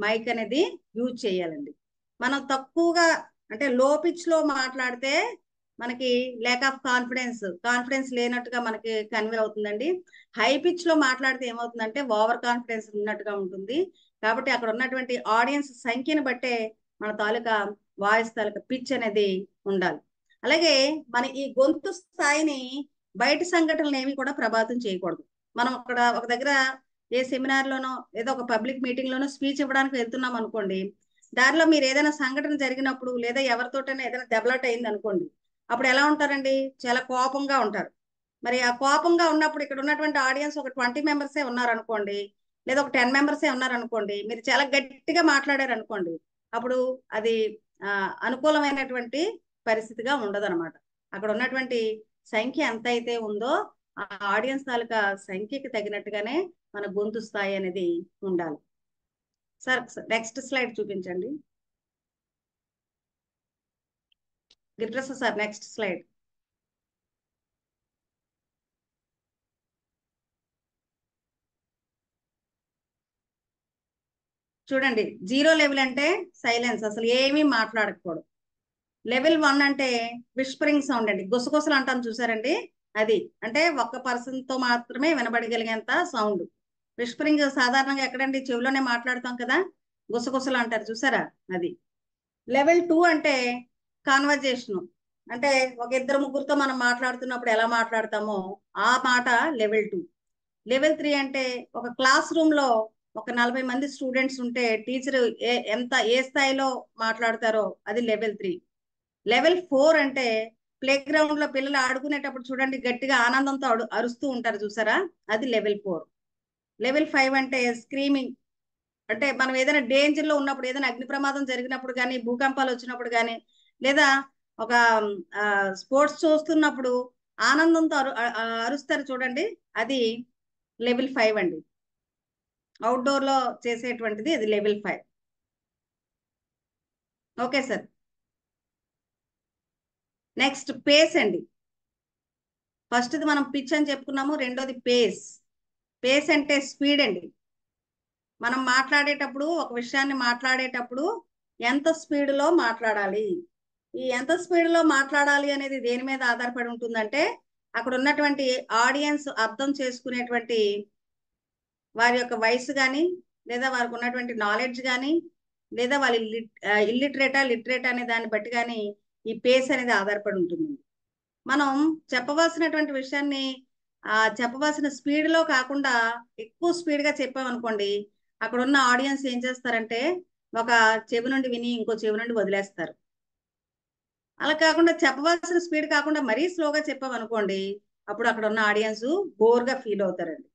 మైక్ అనేది యూజ్ చేయాలండి. మనం తక్కువగా అంటే లో పిచ్ లో మాట్లాడితే మనకి ల్యాక్ ఆఫ్ కాన్ఫిడెన్స్ లేనట్టుగా మనకి కన్వే అవుతుందండి. హై పిచ్ లో మాట్లాడితే ఏమవుతుందంటే ఓవర్ కాన్ఫిడెన్స్ ఉన్నట్టుగా ఉంటుంది. కాబట్టి అక్కడ ఉన్నటువంటి ఆడియన్స్ సంఖ్యను బట్టే మన తాలూకా వాయిస్ తాలూకా పిచ్ అనేది ఉండాలి. అలాగే మన ఈ గొంతు స్థాయిని బయట సంఘటనలు ఏమి కూడా ప్రభావితం చేయకూడదు. మనం అక్కడ ఒక దగ్గర ఏ సెమినార్ లోనో ఏదో ఒక పబ్లిక్ మీటింగ్ లోనో స్పీచ్ ఇవ్వడానికి వెళ్తున్నాం అనుకోండి, దారిలో మీరు ఏదైనా సంఘటన జరిగినప్పుడు లేదా ఎవరితోటైనా ఏదైనా దెబ్బలాట అయింది అనుకోండి, అప్పుడు ఎలా ఉంటారండి చాలా కోపంగా ఉంటారు. మరి ఆ కోపంగా ఉన్నప్పుడు ఇక్కడ ఉన్నటువంటి ఆడియన్స్ ఒక 20 మెంబర్సే ఉన్నారనుకోండి లేదా ఒక 10 మెంబర్సే ఉన్నారనుకోండి, మీరు చాలా గట్టిగా మాట్లాడారు అనుకోండి, అప్పుడు అది అనుకూలమైనటువంటి పరిస్థితిగా ఉండదన్నమాట. అక్కడ ఉన్నటువంటి సంఖ్య ఎంత అయితే ఉందో ఆ ఆడియన్స్ తాలూకా సంఖ్యకి తగినట్టుగానే మన గొంతు స్థాయి అనేది ఉండాలి. సార్ నెక్స్ట్ స్లైడ్ చూపించండి గిరిప్రసాద్ సార్, నెక్స్ట్ స్లైడ్. చూడండి, 0 లెవెల్ అంటే సైలెన్స్, అసలు ఏమీ మాట్లాడకపోవడం. లెవెల్ 1 అంటే విస్పరింగ్ సౌండ్ అండి, గుసగుసలు అంటాం చూసారండి, అది అంటే ఒక్క పర్సన్ తో మాత్రమే వినబడగలిగేంత సౌండ్. విస్పరింగ్ సాధారణంగా ఎక్కడండి, చెవిలోనే మాట్లాడతాం కదా, గుసగుసలు అంటారు చూసారా, అది. లెవెల్ 2 అంటే కాన్వర్జేషన్, అంటే ఒక ఇద్దరు ముగ్గురుతో మనం మాట్లాడుతున్నప్పుడు ఎలా మాట్లాడతామో ఆ మాట లెవెల్ 2. లెవెల్ 3 అంటే ఒక క్లాస్ రూమ్ లో ఒక 40 మంది స్టూడెంట్స్ ఉంటే టీచర్ ఏ స్థాయిలో మాట్లాడతారో అది లెవెల్ 3. లెవెల్ 4 అంటే ప్లే గ్రౌండ్ లో పిల్లలు ఆడుకునేటప్పుడు చూడండి గట్టిగా ఆనందంతో అరుస్తూ ఉంటారు చూసారా, అది లెవెల్ 4. లెవెల్ 5 అంటే స్క్రీమింగ్, అంటే మనం ఏదైనా డేంజర్ లో ఉన్నప్పుడు, ఏదైనా అగ్ని ప్రమాదం జరిగినప్పుడు కానీ, భూకంపాలు వచ్చినప్పుడు కానీ, లేదా ఒక స్పోర్ట్స్ చూస్తున్నప్పుడు ఆనందంతో అరుస్తారు చూడండి, అది లెవెల్ 5 అండి. అవుట్డోర్ లో చేసేటువంటిది అది level 5. Okay sir. Next pace అండి. ఫస్ట్ది మనం పిచ్ అని చెప్పుకున్నాము, రెండోది పేస్. పేస్ అంటే స్పీడ్ అండి. మనం మాట్లాడేటప్పుడు, ఒక విషయాన్ని మాట్లాడేటప్పుడు ఎంత స్పీడ్లో మాట్లాడాలి, ఈ ఎంత స్పీడ్లో మాట్లాడాలి అనేది దేని మీద ఆధారపడి ఉంటుందంటే, అక్కడ ఉన్నటువంటి ఆడియన్స్ అర్థం చేసుకునేటువంటి వారి యొక్క వయసు కానీ, లేదా వారికి ఉన్నటువంటి నాలెడ్జ్ కానీ, లేదా వాళ్ళు లిటరేట్ అనే దాన్ని బట్టి కానీ ఈ పేస్ అనేది ఆధారపడి ఉంటుంది. మనం చెప్పవలసినటువంటి విషయాన్ని చెప్పవలసిన స్పీడ్లో కాకుండా ఎక్కువ స్పీడ్గా చెప్పామనుకోండి, అక్కడ ఉన్న ఆడియన్స్ ఏం చేస్తారంటే ఒక చెవి నుండి విని ఇంకో చెవి నుండి వదిలేస్తారు. అలా కాకుండా చెప్పవలసిన స్పీడ్ కాకుండా మరీ స్లోగా చెప్పామనుకోండి, అప్పుడు అక్కడ ఉన్న ఆడియన్స్ బోర్గా ఫీల్ అవుతారండి.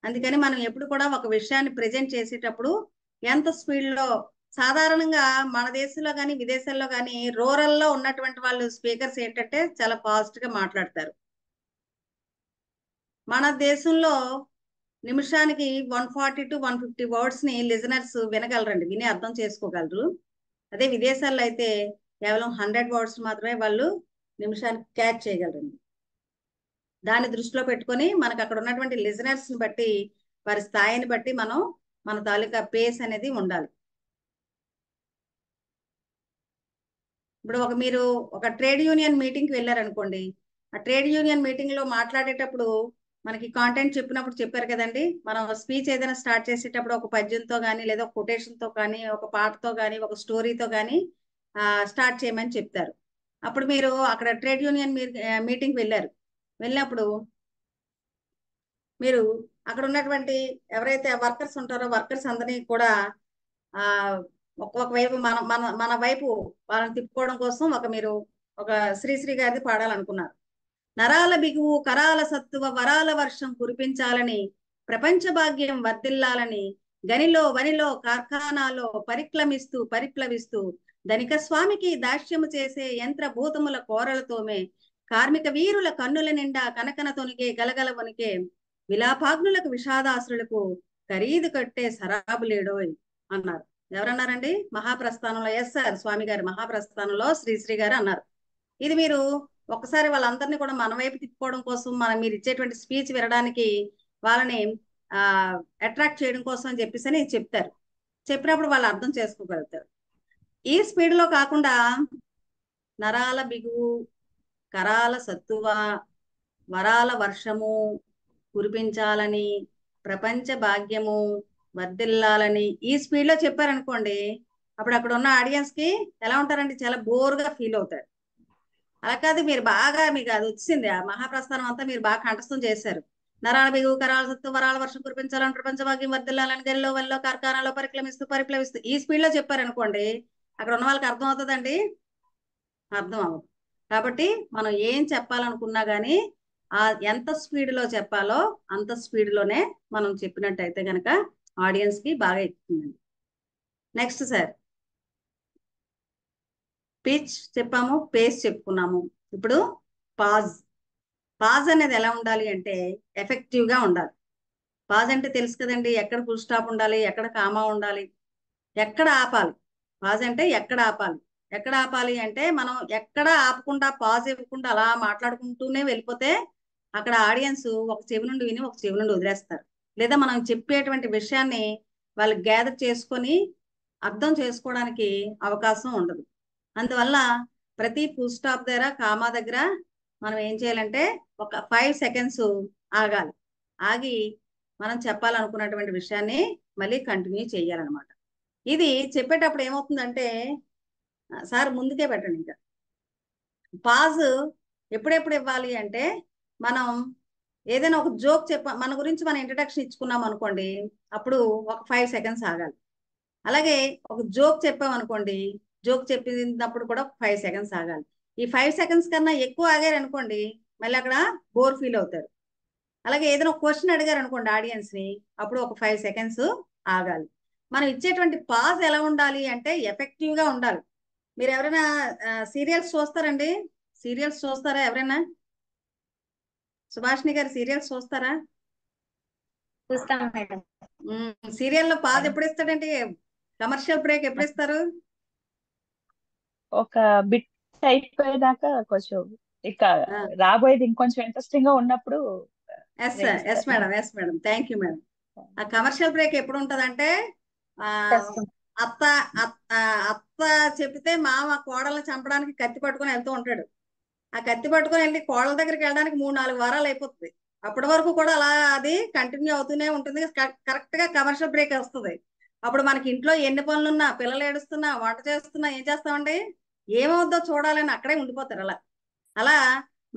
అందుకని మనం ఎప్పుడు కూడా ఒక విషయాన్ని ప్రెజెంట్ చేసేటప్పుడు ఎంత స్పీడ్లో, సాధారణంగా మన దేశంలో కానీ విదేశాల్లో కానీ రూరల్లో ఉన్నటువంటి వాళ్ళు స్పీకర్స్ ఏంటంటే చాలా ఫాస్ట్గా మాట్లాడతారు. మన దేశంలో నిమిషానికి 140 to 150 వర్డ్స్ని లిజనర్స్ వినగలరండి, విని అర్థం చేసుకోగలరు. అదే విదేశాల్లో అయితే కేవలం 100 వర్డ్స్ మాత్రమే వాళ్ళు నిమిషానికి క్యాచ్ చేయగలరండి. దాన్ని దృష్టిలో పెట్టుకొని మనకు అక్కడ ఉన్నటువంటి లిజనర్స్ని బట్టి, వారి స్థాయిని బట్టి మనం మన తాలూకా పేస్ అనేది ఉండాలి. ఇప్పుడు మీరు ఒక ట్రేడ్ యూనియన్ మీటింగ్కి వెళ్ళారనుకోండి, ఆ ట్రేడ్ యూనియన్ మీటింగ్లో మాట్లాడేటప్పుడు మనకి కాంటెంట్ చెప్పినప్పుడు చెప్పారు కదండి, మనం స్పీచ్ ఏదైనా స్టార్ట్ చేసేటప్పుడు ఒక పద్యంతో కానీ, లేదా ఒక కొటేషన్తో కానీ, ఒక పాటతో కానీ, ఒక స్టోరీతో కానీ స్టార్ట్ చేయమని చెప్తారు. అప్పుడు మీరు అక్కడ ట్రేడ్ యూనియన్ మీటింగ్కి వెళ్ళినప్పుడు మీరు అక్కడ ఉన్నటువంటి ఎవరైతే వర్కర్స్ ఉంటారో వర్కర్స్ అందరినీ కూడా ఒకవైపు మన మన మన వైపు వాళ్ళని తిప్పుకోవడం కోసం మీరు ఒక శ్రీశ్రీ గారిది పాడాలనుకున్నారు. నరాల బిగువు కరాల సత్తువ వరాల వర్షం కురిపించాలని, ప్రపంచ భాగ్యం వర్ధిల్లాలని, గనిలో వనిలో కార్ఖానాలో పరిప్లవిస్తూ ధనిక స్వామికి దాస్యము చేసే యంత్ర భూతముల కోరలతోమే కార్మిక వీరుల కన్నుల నిండా కనకన తొనికే గలగల వనికే విలాపాగ్నులకు విషాదాసులకు ఖరీదు కట్టే సరాబులేడోయ్ అన్నారు. ఎవరన్నారండి? మహాప్రస్థానంలో సార్ స్వామి గారి మహాప్రస్థానంలో శ్రీశ్రీ గారు అన్నారు. ఇది మీరు ఒక్కసారి వాళ్ళందరినీ కూడా మన వైపు తిప్పుకోవడం కోసం, మీరు ఇచ్చేటువంటి స్పీచ్ వినడానికి వాళ్ళని అట్రాక్ట్ చేయడం కోసం అని చెప్పేసి చెప్తారు. చెప్పినప్పుడు వాళ్ళు అర్థం చేసుకోగలుగుతారు. ఈ స్పీడ్లో కాకుండా నరాల బిగువు కరాల సత్తువ వరాల వర్షము కురిపించాలని, ప్రపంచ భాగ్యము వర్ధిల్లాలని ఈ స్పీడ్లో చెప్పారనుకోండి, అప్పుడు అక్కడ ఉన్న ఆడియన్స్కి ఎలా ఉంటారంటే చాలా బోర్గా ఫీల్ అవుతారు. అలా కాదు, మీరు బాగా మీకు అది వచ్చింది, ఆ మహాప్రస్థానం అంతా మీరు బాగా కంఠస్థం చేశారు. నరాల బిగువు కరాల సత్తు వరాల వర్షం కురిపించాలని, ప్రపంచ భాగ్యం వర్ధిల్లాలని, గెల్లో వల్లో కార్ఖానాలో పరిప్లవిస్తూ ఈ స్పీడ్లో చెప్పారనుకోండి, అక్కడ ఉన్న వాళ్ళకి అర్థం అవుతుందండి? అర్థం అవ్వదు. కాబట్టి మనం ఏం చెప్పాలనుకున్నా కానీ ఎంత స్పీడ్లో చెప్పాలో అంత స్పీడ్లోనే మనం చెప్పినట్టయితే కనుక ఆడియన్స్కి బాగా ఎక్కుతుందండి. నెక్స్ట్ సార్, పిచ్ చెప్పాము, పేస్ చెప్పుకున్నాము. ఇప్పుడు పాజ్ అనేది ఎలా ఉండాలి అంటే ఎఫెక్టివ్గా ఉండాలి. పాజ్ అంటే తెలుసు కదండి, ఎక్కడ ఫుల్ స్టాప్ ఉండాలి, ఎక్కడ కామా ఉండాలి, ఎక్కడ ఆపాలి. పాజ్ అంటే ఎక్కడ ఆపాలి అంటే మనం ఎక్కడ ఆపకుండా, పాజ్ ఇవ్వకుండా అలా మాట్లాడుకుంటూనే వెళ్ళిపోతే అక్కడ ఆడియన్స్ ఒక చెవి నుండి విని ఒక చెవి నుండి వదిలేస్తారు. లేదా మనం చెప్పేటువంటి విషయాన్ని వాళ్ళు గ్యాదర్ చేసుకొని అర్థం చేసుకోవడానికి అవకాశం ఉండదు. అందువల్ల ప్రతి ఫుల్ స్టాప్ దగ్గర కామా దగ్గర మనం ఏం చేయాలంటే ఒక 5 సెకండ్స్ ఆగాలి. ఆగి మనం చెప్పాలనుకున్నటువంటి విషయాన్ని మళ్ళీ కంటిన్యూ చేయాలన్నమాట. ఇది చెప్పేటప్పుడు ఏమవుతుందంటే సార్ ముందుకే పెట్టండి. ఇంకా పాజ్ ఎప్పుడెప్పుడు ఇవ్వాలి అంటే మనం ఏదైనా ఒక జోక్ మన గురించి మనం ఇంట్రడక్షన్ ఇచ్చుకున్నాం అనుకోండి, అప్పుడు ఒక 5 సెకండ్స్ ఆగాలి. అలాగే ఒక జోక్ చెప్పాం అనుకోండి, జోక్ చెప్పినప్పుడు కూడా 5 సెకండ్స్ ఆగాలి. ఈ 5 సెకండ్స్ కన్నా ఎక్కువ ఆగారు అనుకోండి మళ్ళీ అక్కడ బోర్ ఫీల్ అవుతారు. అలాగే ఏదైనా ఒక క్వశ్చన్ అడిగారు అనుకోండి ఆడియన్స్ ని, అప్పుడు ఒక 5 సెకండ్స్ ఆగాలి. మనం ఇచ్చేటువంటి పాజ్ ఎలా ఉండాలి అంటే ఎఫెక్టివ్ గా ఉండాలి. మీరు ఎవరైనా సీరియల్స్ చూస్తారండి? సీరియల్స్ చూస్తారా ఎవరైనా? సుభాషిణి గారు సీరియల్స్ చూస్తారా? చూస్తాం మేడం. సీరియల్లో పాజ్ ఎప్పుడు ఇస్తాడండి? కమర్షియల్ బ్రేక్ ఎప్పుడు ఇస్తారు? ఒక బిట్ అయిపోయేదాకా కొంచెం ఇక రాబోయేది ఇంకొంచెం ఇంట్రెస్టింగ్ గా ఉన్నప్పుడు. Yes madam thank you madam. ఆ కమర్షియల్ బ్రేక్ ఎప్పుడు ఉంటదంటే అత్త అత్త చెప్తే మామ కోడల్ని చంపడానికి కత్తి పట్టుకొని వెళ్తూ ఉంటాడు. ఆ కత్తి పట్టుకొని వెళ్ళి కోడల దగ్గరికి వెళ్ళడానికి 3-4 వారాలు అయిపోతుంది. అప్పటి వరకు కూడా అలా అది కంటిన్యూ అవుతూనే ఉంటుంది. కరెక్ట్ గా కమర్షియల్ బ్రేక్ వస్తుంది. అప్పుడు మనకి ఇంట్లో ఎన్ని పనులున్నా, పిల్లలు ఏడుస్తున్నా, వంట చేస్తున్నా ఏం చేస్తామండి? ఏమవుద్దో చూడాలని అక్కడే ఉండిపోతారు. అలా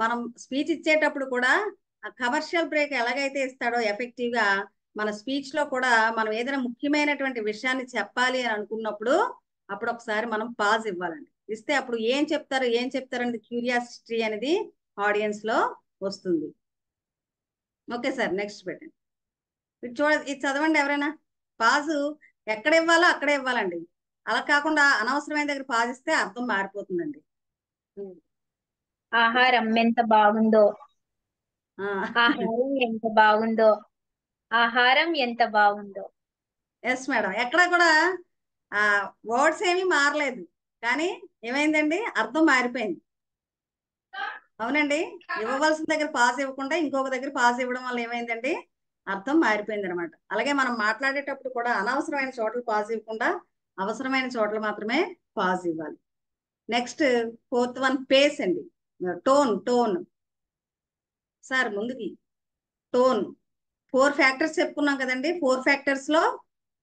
మనం స్పీచ్ ఇచ్చేటప్పుడు కూడా ఆ కమర్షియల్ బ్రేక్ ఎలాగైతే ఇస్తాడో ఎఫెక్టివ్ గా మన స్పీచ్ లో కూడా మనం ఏదైనా ముఖ్యమైనటువంటి విషయాన్ని చెప్పాలి అని అనుకున్నప్పుడు అప్పుడు ఒకసారి మనం పాజ్ ఇవ్వాలండి. ఇస్తే అప్పుడు ఏం చెప్తారనేది క్యూరియాసిటీ అనేది ఆడియన్స్ లో వస్తుంది. ఓకే సార్, నెక్స్ట్ పెట్టండి. ఇది చదవండి ఎవరైనా. పాజు ఎక్కడ ఇవ్వాలో అక్కడే ఇవ్వాలండి. అలా కాకుండా అనవసరమైన దగ్గర పాజ్ ఇస్తే అర్థం మారిపోతుందండి. ఆహారం ఎంత బాగుందో, ఆహారం ఎంత బాగుందో, ఆహారం ఎంత బాగుందో. ఎస్ మేడం, ఎక్కడ కూడా వర్డ్స్ ఏమీ మారలేదు, కానీ ఏమైందండి? అర్థం మారిపోయింది. అవునండి, ఇవ్వవలసిన దగ్గర పాజ్ ఇవ్వకుండా ఇంకొక దగ్గర పాజ్ ఇవ్వడం వల్ల ఏమైందండి? అర్థం మారిపోయింది అనమాట. అలాగే మనం మాట్లాడేటప్పుడు కూడా అనవసరమైన చోట్ల పాజ్ ఇవ్వకుండా అవసరమైన చోట్ల మాత్రమే పాజ్ ఇవ్వాలి. నెక్స్ట్ 4th వన్ పేస్ అండి. టోన్ సార్ ముందుకి. టోన్ 4 ఫ్యాక్టర్స్ చెప్పుకున్నాం కదండి. 4 ఫ్యాక్టర్స్ లో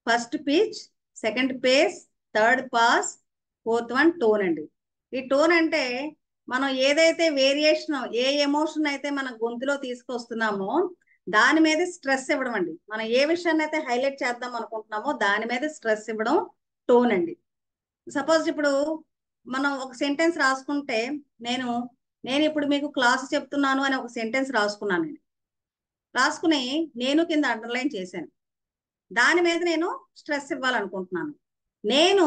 first pitch, second phase, third pass, 4th one tone అండి. ఈ టోన్ అంటే మనం ఏదైతే వేరియేషన్, ఏ ఎమోషన్ అయితే మన గొంతులో తీసుకొస్తున్నామో దాని మీద స్ట్రెస్ ఇవ్వడం అండి. మనం ఏ విషయాన్ని అయితే హైలైట్ చేద్దాం అనుకుంటున్నామో దాని మీద స్ట్రెస్ ఇవ్వడం టోన్ అండి. సపోజ్ ఇప్పుడు మనం ఒక సెంటెన్స్ రాసుకుంటే, నేను ఇప్పుడు మీకు క్లాస్ చెప్తున్నాను అని ఒక సెంటెన్స్ రాసుకున్నాను. రాసుకుని నేను కింద అండర్లైన్ చేశాను. దాని మీద నేను స్ట్రెస్ ఇవ్వాలనుకుంటున్నాను. నేను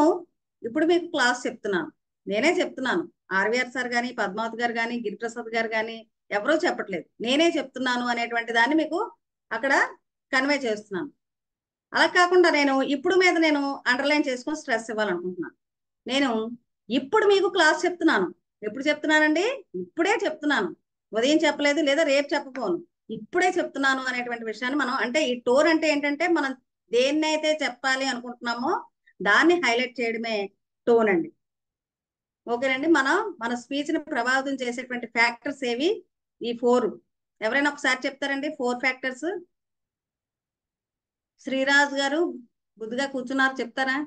ఇప్పుడు మీకు క్లాస్ చెప్తున్నాను, నేనే చెప్తున్నాను. ఆర్వీఆర్ సార్ కానీ, పద్మావతి గారు కానీ, గిరిప్రసాద్ గారు కానీ ఎవరో చెప్పట్లేదు, నేనే చెప్తున్నాను అనేటువంటి దాన్ని మీకు అక్కడ కన్వే చేస్తున్నాను. అలా కాకుండా నేను ఇప్పుడు మీద నేను అండర్లైన్ చేసుకొని స్ట్రెస్ ఇవ్వాలనుకుంటున్నాను. నేను ఇప్పుడు మీకు క్లాస్ చెప్తున్నాను. ఎప్పుడు చెప్తున్నానండి? ఇప్పుడే చెప్తున్నాను. ఉదయం చెప్పలేదు, లేదా రేపు చెప్పపోను, ఇప్పుడే చెప్తున్నాను అనేటువంటి విషయాన్ని మనం, అంటే ఈ టోన్ అంటే ఏంటంటే మనం దేన్నైతే చెప్పాలి అనుకుంటున్నామో దాన్ని హైలైట్ చేయడమే టోన్ అండి. ఓకేనండి. మన స్పీచ్ ని ప్రభావితం చేసేటువంటి ఫ్యాక్టర్స్ ఏవి? ఈ 4. ఎవరైనా ఒకసారి చెప్తారండి 4 ఫ్యాక్టర్స్? శ్రీరాజ్ గారు బుద్ధిగా కూర్చున్నారు, చెప్తారా?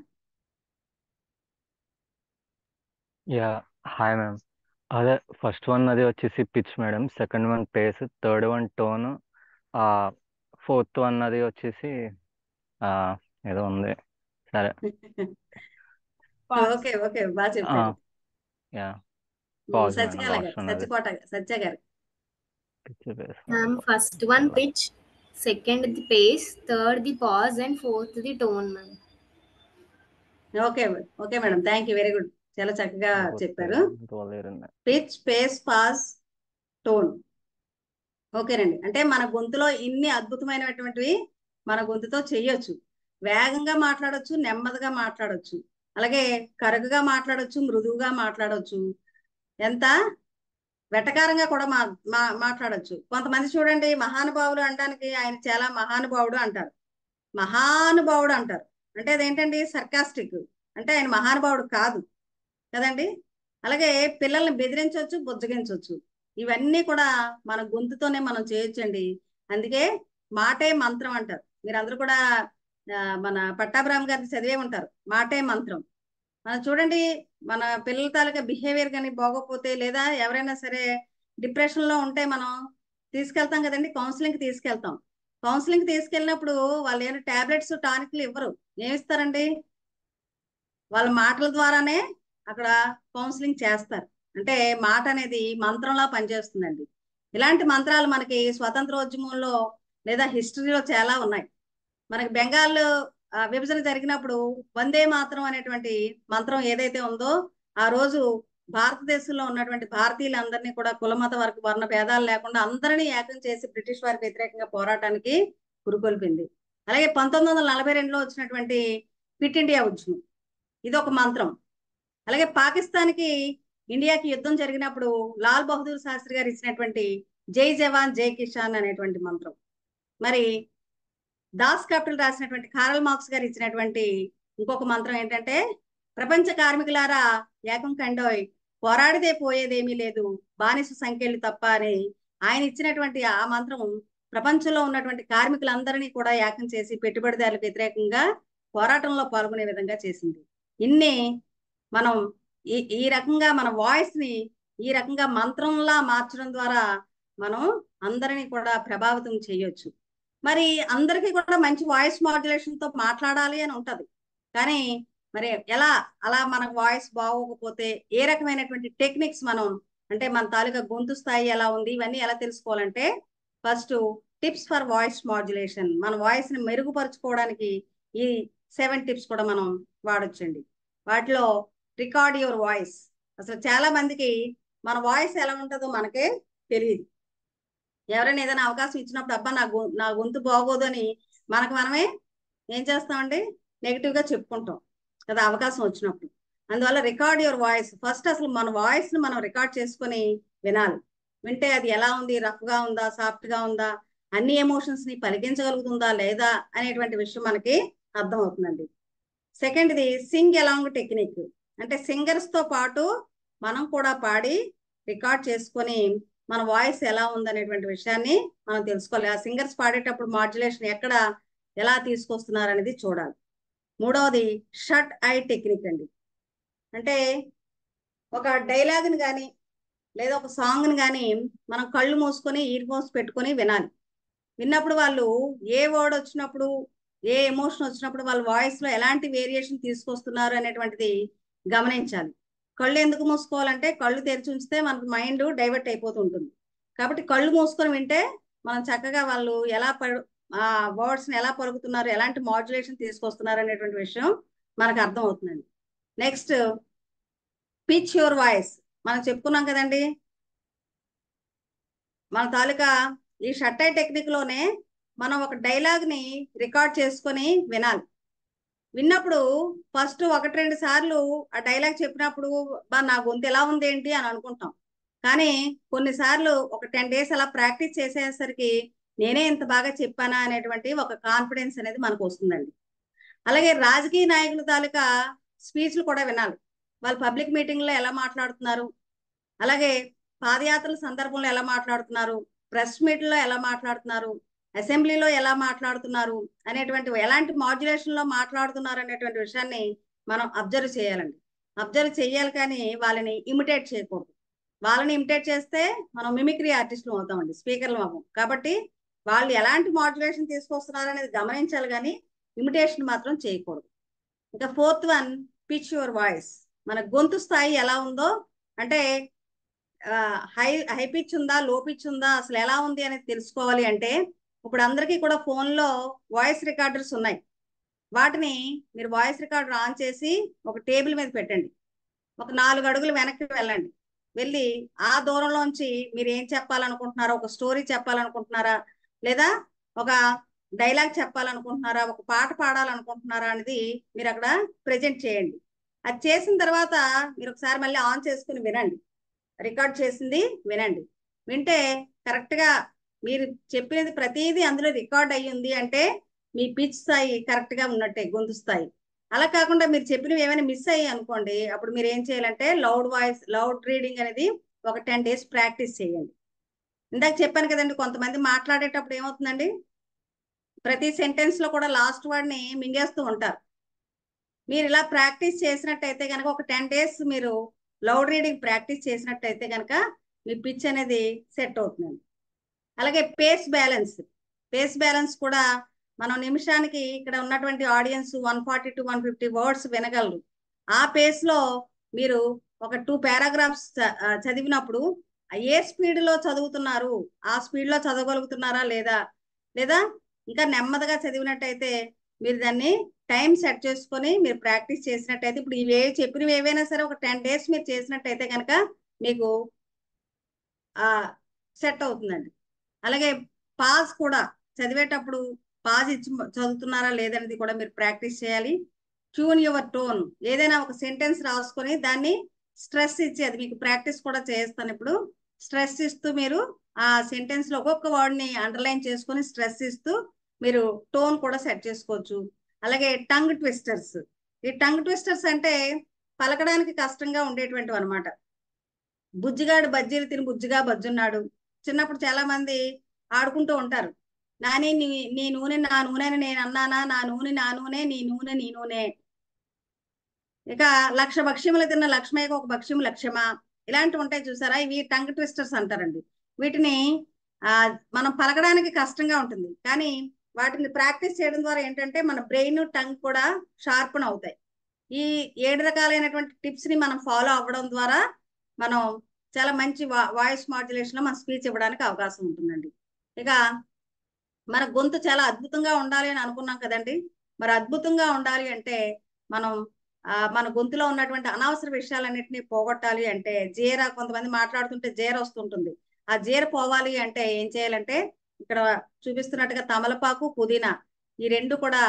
Hi ma'am. అదే ఫస్ట్ వన్ అది వచ్చేసి pitch madam, second one pace, third one tone, 4th one అది వచ్చేసి ఏదో ఉంది, సరే. ఓకే బాగా చెప్పారు. సత్య గారు. First one pitch, second the pace, third the pause and 4th the tone ma'am. Okay madam, thank you, very good, చాలా చక్కగా చెప్పారు. Pitch, pace, pause, tone. ఓకేనండి. అంటే మన గొంతులో ఇన్ని అద్భుతమైనటువంటివి మన గొంతుతో చెయ్యొచ్చు. వేగంగా మాట్లాడొచ్చు, నెమ్మదిగా మాట్లాడొచ్చు, అలాగే కరుకుగా మాట్లాడొచ్చు, మృదువుగా మాట్లాడొచ్చు, ఎంత వెటకారంగా కూడా మాట్లాడొచ్చు. కొంతమంది చూడండి, మహానుభావులు అనడానికి ఆయన చాలా మహానుభావుడు అంటారు, అంటే అదేంటండి సర్కాస్టిక్, అంటే ఆయన మహానుభావుడు కాదు కదండి. అలాగే పిల్లల్ని బెదిరించవచ్చు, బుజ్జగించవచ్చు. ఇవన్నీ కూడా మన గొంతుతోనే మనం చేయొచ్చండి. అందుకే మాటే మంత్రం అంటారు. మీరందరూ కూడా మన పట్టాభిరామ్ గారిని చదివే ఉంటారు, మాటే మంత్రం. మనం చూడండి, మన పిల్లల తాలూకా బిహేవియర్ కానీ బాగోపోతే, లేదా ఎవరైనా సరే డిప్రెషన్ లో ఉంటే మనం తీసుకెళ్తాం కదండి, కౌన్సిలింగ్ తీసుకెళ్తాం. కౌన్సిలింగ్ తీసుకెళ్ళినప్పుడు వాళ్ళు ఏమైనా టాబ్లెట్స్ టానిక్లు ఇవ్వరు, ఏమిస్తారండి? వాళ్ళ మాటల ద్వారానే అక్కడ కౌన్సిలింగ్ చేస్తారు. అంటే మాట అనేది మంత్రంలా పనిచేస్తుందండి. ఇలాంటి మంత్రాలు మనకి స్వతంత్రోద్యమంలో లేదా హిస్టరీలో చాలా ఉన్నాయి. మనకి బెంగాల్ విభజన జరిగినప్పుడు వందే మాతరం అనేటువంటి మంత్రం ఏదైతే ఉందో, ఆ రోజు భారతదేశంలో ఉన్నటువంటి భారతీయులందరినీ కూడా కులమత వర్ణ భేదాలు లేకుండా అందరినీ ఏకం చేసి బ్రిటిష్ వారికి వ్యతిరేకంగా పోరాటానికి పురుకొల్పింది. అలాగే 1942లో వచ్చినటువంటి క్విట్ ఇండియా ఉద్యమం, ఇది ఒక మంత్రం. అలాగే పాకిస్తాన్కి ఇండియాకి యుద్ధం జరిగినప్పుడు లాల్ బహదూర్ శాస్త్రి గారు ఇచ్చినటువంటి జై జవాన్ జై కిసాన్ అనేటువంటి మంత్రం. మరి దాస్ క్యాపిటల్ రాసినటువంటి కారల్ మార్క్స్ గారు ఇచ్చినటువంటి ఇంకొక మంత్రం ఏంటంటే, ప్రపంచ కార్మికులారా ఏకం కండోయ్, పోరాడితే పోయేదేమీ లేదు, బానిస సంఖ్యలు తప్ప అని ఆయన ఇచ్చినటువంటి ఆ మంత్రం ప్రపంచంలో ఉన్నటువంటి కార్మికులందరినీ కూడా ఏకం చేసి పెట్టుబడిదారులకు వ్యతిరేకంగా పోరాటంలో పాల్గొనే విధంగా చేసింది. ఇన్ని మనం ఈ రకంగా మన వాయిస్ ని ఈ రకంగా మంత్రంలా మార్చడం ద్వారా మనం అందరినీ కూడా ప్రభావితం చేయొచ్చు. మరి అందరికీ కూడా మంచి వాయిస్ మాడ్యులేషన్ తో మాట్లాడాలి అని ఉంటది, కానీ మరి ఎలా అలా మనకు వాయిస్ బాగోకపోతే ఏ రకమైనటువంటి టెక్నిక్స్ మనం, అంటే మన తాలూకా గొంతు స్థాయి ఎలా ఉంది, ఇవన్నీ ఎలా తెలుసుకోవాలంటే, first tips for voice modulation, మన వాయిస్ ని మెరుగుపరుచుకోవడానికి ఈ 7 టిప్స్ కూడా మనం వాడొచ్చండి. వాటిలో రికార్డ్ యువర్ వాయిస్. అసలు చాలా మందికి మన వాయిస్ ఎలా ఉంటుందో మనకే తెలియదు. ఎవరైనా ఏదైనా అవకాశం ఇచ్చినప్పుడు అబ్బా నా గొంతు బాగోదు అని మనకు మనమే ఏం చేస్తామండి, నెగిటివ్ గా చెప్పుకుంటాం కదా అవకాశం వచ్చినప్పుడు. అందువల్ల రికార్డ్ యువర్ వాయిస్. ఫస్ట్ అసలు మన వాయిస్ ని మనం రికార్డ్ చేసుకొని వినాలి. వింటే అది ఎలా ఉంది, రఫ్ గా ఉందా, సాఫ్ట్ గా ఉందా, అన్ని ఎమోషన్స్ ని పలికించగలుగుతుందా లేదా అనేటువంటి విషయం మనకి అర్థం అవుతుందండి. సెకండ్ది సింగ్ అలాంగ్ టెక్నిక్, అంటే సింగర్స్ తో పాటు మనం కూడా పాడి రికార్డ్ చేసుకొని మన వాయిస్ ఎలా ఉందనేటువంటి విషయాన్ని మనం తెలుసుకోవాలి. ఆ సింగర్స్ పాడేటప్పుడు మాడ్యులేషన్ ఎక్కడ ఎలా తీసుకొస్తున్నారు అనేది చూడాలి. మూడవది షట్ ఐ టెక్నిక్ అండి. అంటే ఒక డైలాగ్ని కానీ లేదా ఒక సాంగ్ని కానీ మనం కళ్ళు మూసుకొని ఇయర్ ఫోన్స్ పెట్టుకొని వినాలి. విన్నప్పుడు వాళ్ళు ఏ వర్డ్ వచ్చినప్పుడు, ఏ ఎమోషన్ వచ్చినప్పుడు వాళ్ళ వాయిస్ లో ఎలాంటి వేరియేషన్ తీసుకొస్తున్నారు అనేటువంటిది గమనించాలి. కళ్ళు ఎందుకు మూసుకోవాలంటే, కళ్ళు తెరిచి ఉంచితే మనకు మైండ్ డైవర్ట్ అయిపోతూ ఉంటుంది. కాబట్టి కళ్ళు మూసుకొని వింటే మనం చక్కగా వాళ్ళు ఎలా ఆ వర్డ్స్ ని ఎలా పలుకుతున్నారు, ఎలాంటి మాడ్యులేషన్ తీసుకొస్తున్నారు అనేటువంటి విషయం మనకు అర్థం అవుతుందండి. Next pitch your voice. మనం చెప్పుకున్నాం కదండి, మన తాలూకా ఈ షట్ ఐ టెక్నిక్ లోనే మనం ఒక డైలాగ్ ని రికార్డ్ చేసుకొని వినాలి. విన్నప్పుడు ఫస్ట్ 1-2 సార్లు ఆ డైలాగ్ చెప్పినప్పుడు నా గొంతు ఎలా ఉంది ఏంటి అని అనుకుంటాం. కానీ కొన్నిసార్లు ఒక 10 days అలా ప్రాక్టీస్ చేసేసరికి నేనే ఇంత బాగా చెప్పానా అనేటువంటి ఒక కాన్ఫిడెన్స్ అనేది మనకు వస్తుందండి. అలాగే రాజకీయ నాయకుల తాలూకా స్పీచ్లు కూడా వినాలి. వాళ్ళు పబ్లిక్ మీటింగ్లో ఎలా మాట్లాడుతున్నారు, అలాగే పాదయాత్రల సందర్భంలో ఎలా మాట్లాడుతున్నారు, ప్రెస్ మీట్లో ఎలా మాట్లాడుతున్నారు, అసెంబ్లీలో ఎలా మాట్లాడుతున్నారు అనేటువంటి, ఎలాంటి మాడ్యులేషన్ లో మాట్లాడుతున్నారు అనేటువంటి విషయాన్ని మనం అబ్జర్వ్ చేయాలండి. అబ్జర్వ్ చేయాలి, కానీ వాళ్ళని ఇమిటేట్ చేయకూడదు. వాళ్ళని ఇమిటేట్ చేస్తే మనం మిమిక్రీ ఆర్టిస్టులు అవుతామండి, స్పీకర్లు అవ్వం. కాబట్టి వాళ్ళు ఎలాంటి మాడ్యులేషన్ తీసుకొస్తున్నారు అనేది గమనించాలి, కానీ ఇమిటేషన్ మాత్రం చేయకూడదు. ఇంకా 4th one pitch your voice. మన గొంతు స్థాయి ఎలా ఉందో, అంటే హై పిచ్ ఉందా, లో పిచ్ ఉందా, అసలు ఎలా ఉంది అనేది తెలుసుకోవాలి అంటే, ఇప్పుడు అందరికీ కూడా ఫోన్లో వాయిస్ రికార్డర్స్ ఉన్నాయి. వాటిని మీరు వాయిస్ రికార్డర్ ఆన్ చేసి ఒక టేబుల్ మీద పెట్టండి. ఒక 4 అడుగులు వెనక్కి వెళ్ళండి. వెళ్ళి ఆ దూరంలోంచి మీరు ఏం చెప్పాలనుకుంటున్నారో, ఒక స్టోరీ చెప్పాలనుకుంటున్నారా, లేదా ఒక డైలాగ్ చెప్పాలనుకుంటున్నారా, ఒక పాట పాడాలనుకుంటున్నారా అనేది మీరు అక్కడ ప్రెజెంట్ చేయండి. అది చేసిన తర్వాత మీరు ఒకసారి మళ్ళీ ఆన్ చేసుకుని వినండి. రికార్డ్ చేసింది వినండి. వింటే కరెక్ట్గా మీరు చెప్పినది ప్రతిదీ అందులో రికార్డ్ అయ్యింది అంటే మీ పిచ్ స్థాయి కరెక్ట్ గా ఉన్నట్టే, గొంతు స్థాయి. అలా కాకుండా మీరు చెప్పినవి ఏమైనా మిస్ అయ్యాయి అనుకోండి, అప్పుడు మీరు ఏం చేయాలంటే లౌడ్ రీడింగ్ అనేది ఒక 10 days ప్రాక్టీస్ చేయండి. ఇందాక చెప్పాను కదండి, కొంతమంది మాట్లాడేటప్పుడు ఏమవుతుందండి, ప్రతి సెంటెన్స్ లో కూడా లాస్ట్ వర్డ్ ని మింగేస్తూ ఉంటారు. మీరు ఇలా ప్రాక్టీస్ చేసినట్టయితే కనుక ఒక 10 days మీరు లౌడ్ రీడింగ్ ప్రాక్టీస్ చేసినట్టయితే కనుక మీ పిచ్ అనేది సెట్ అవుతుందండి. అలాగే పేస్ బ్యాలెన్స్ కూడా మనం నిమిషానికి ఇక్కడ ఉన్నటువంటి ఆడియన్స్ 140 to 150 వర్డ్స్ వినగలరు. ఆ పేస్ లో మీరు ఒక 2 paragraphs చదివినప్పుడు ఏ స్పీడ్ లో చదువుతున్నారు, ఆ స్పీడ్ లో చదవగలుగుతున్నారా లేదా ఇంకా నెమ్మదిగా చదివినట్టయితే మీరు దాన్ని టైం సెట్ చేసుకొని మీరు ప్రాక్టీస్ చేసినట్టయితే, ఇప్పుడు ఇవే చెప్పినవి ఏవైనా సరే ఒక 10 days మీరు చేసినట్టయితే కనుక మీకు సెట్ అవుతుందండి. అలాగే పాజ్ కూడా చదివేటప్పుడు పాజ్ ఇచ్చి చదువుతున్నారా లేదనేది కూడా మీరు ప్రాక్టీస్ చేయాలి. ట్యూన్ యువర్ టోన్, ఏదైనా ఒక సెంటెన్స్ రాసుకొని దాన్ని స్ట్రెస్ ఇచ్చి, అది మీకు ప్రాక్టీస్ కూడా చేస్తాను ఇప్పుడు, స్ట్రెస్ ఇస్తూ మీరు ఆ సెంటెన్స్ లో ఒక్కొక్క వర్డ్ ని అండర్లైన్ చేసుకొని స్ట్రెస్ ఇస్తూ మీరు టోన్ కూడా సెట్ చేసుకోవచ్చు. అలాగే టంగ్ ట్విస్టర్స్, ఈ టంగ్ ట్విస్టర్స్ అంటే పలకడానికి కష్టంగా ఉండేటువంటివి అనమాట. బుజ్జిగాడు బజ్జీలు తిని బుజ్జిగా బజ్జున్నాడు. చిన్నప్పుడు చాలా మంది ఆడుకుంటూ ఉంటారు, నాని నీ నూనె నా నూనె అని నేను అన్నానా, నా నూనె నా నూనె, నీ నూనె నీ నూనె. ఇక 1,00,000 భక్ష్యములు తిన్న లక్ష్మయ్యకు ఒక భక్ష్యం లక్ష్యమా, ఇలాంటివి ఉంటాయి చూసారా, ఇవి టంగ్ ట్విస్టర్స్ అంటారండి. వీటిని మనం పలకడానికి కష్టంగా ఉంటుంది, కానీ వాటిని ప్రాక్టీస్ చేయడం ద్వారా ఏంటంటే మన బ్రెయిన్ టంగ్ కూడా షార్పన్ అవుతాయి. ఈ 7 రకాలైనటువంటి టిప్స్ ని మనం ఫాలో అవ్వడం ద్వారా మనం చాలా మంచి వాయిస్ మాడ్యులేషన్ లో మన స్పీచ్ ఇవ్వడానికి అవకాశం ఉంటుందండి. ఇక మన గొంతు చాలా అద్భుతంగా ఉండాలి అని అనుకున్నాం కదండి, మరి అద్భుతంగా ఉండాలి అంటే మనం మన గొంతులో ఉన్నటువంటి అనవసర విషయాలన్నింటినీ పోగొట్టాలి అంటే కొంతమంది మాట్లాడుతుంటే జీర వస్తుంటుంది. ఆ జీర పోవాలి అంటే ఏం చేయాలంటే, ఇక్కడ చూపిస్తున్నట్టుగా తమలపాకు పుదీనా ఈ 2 కూడా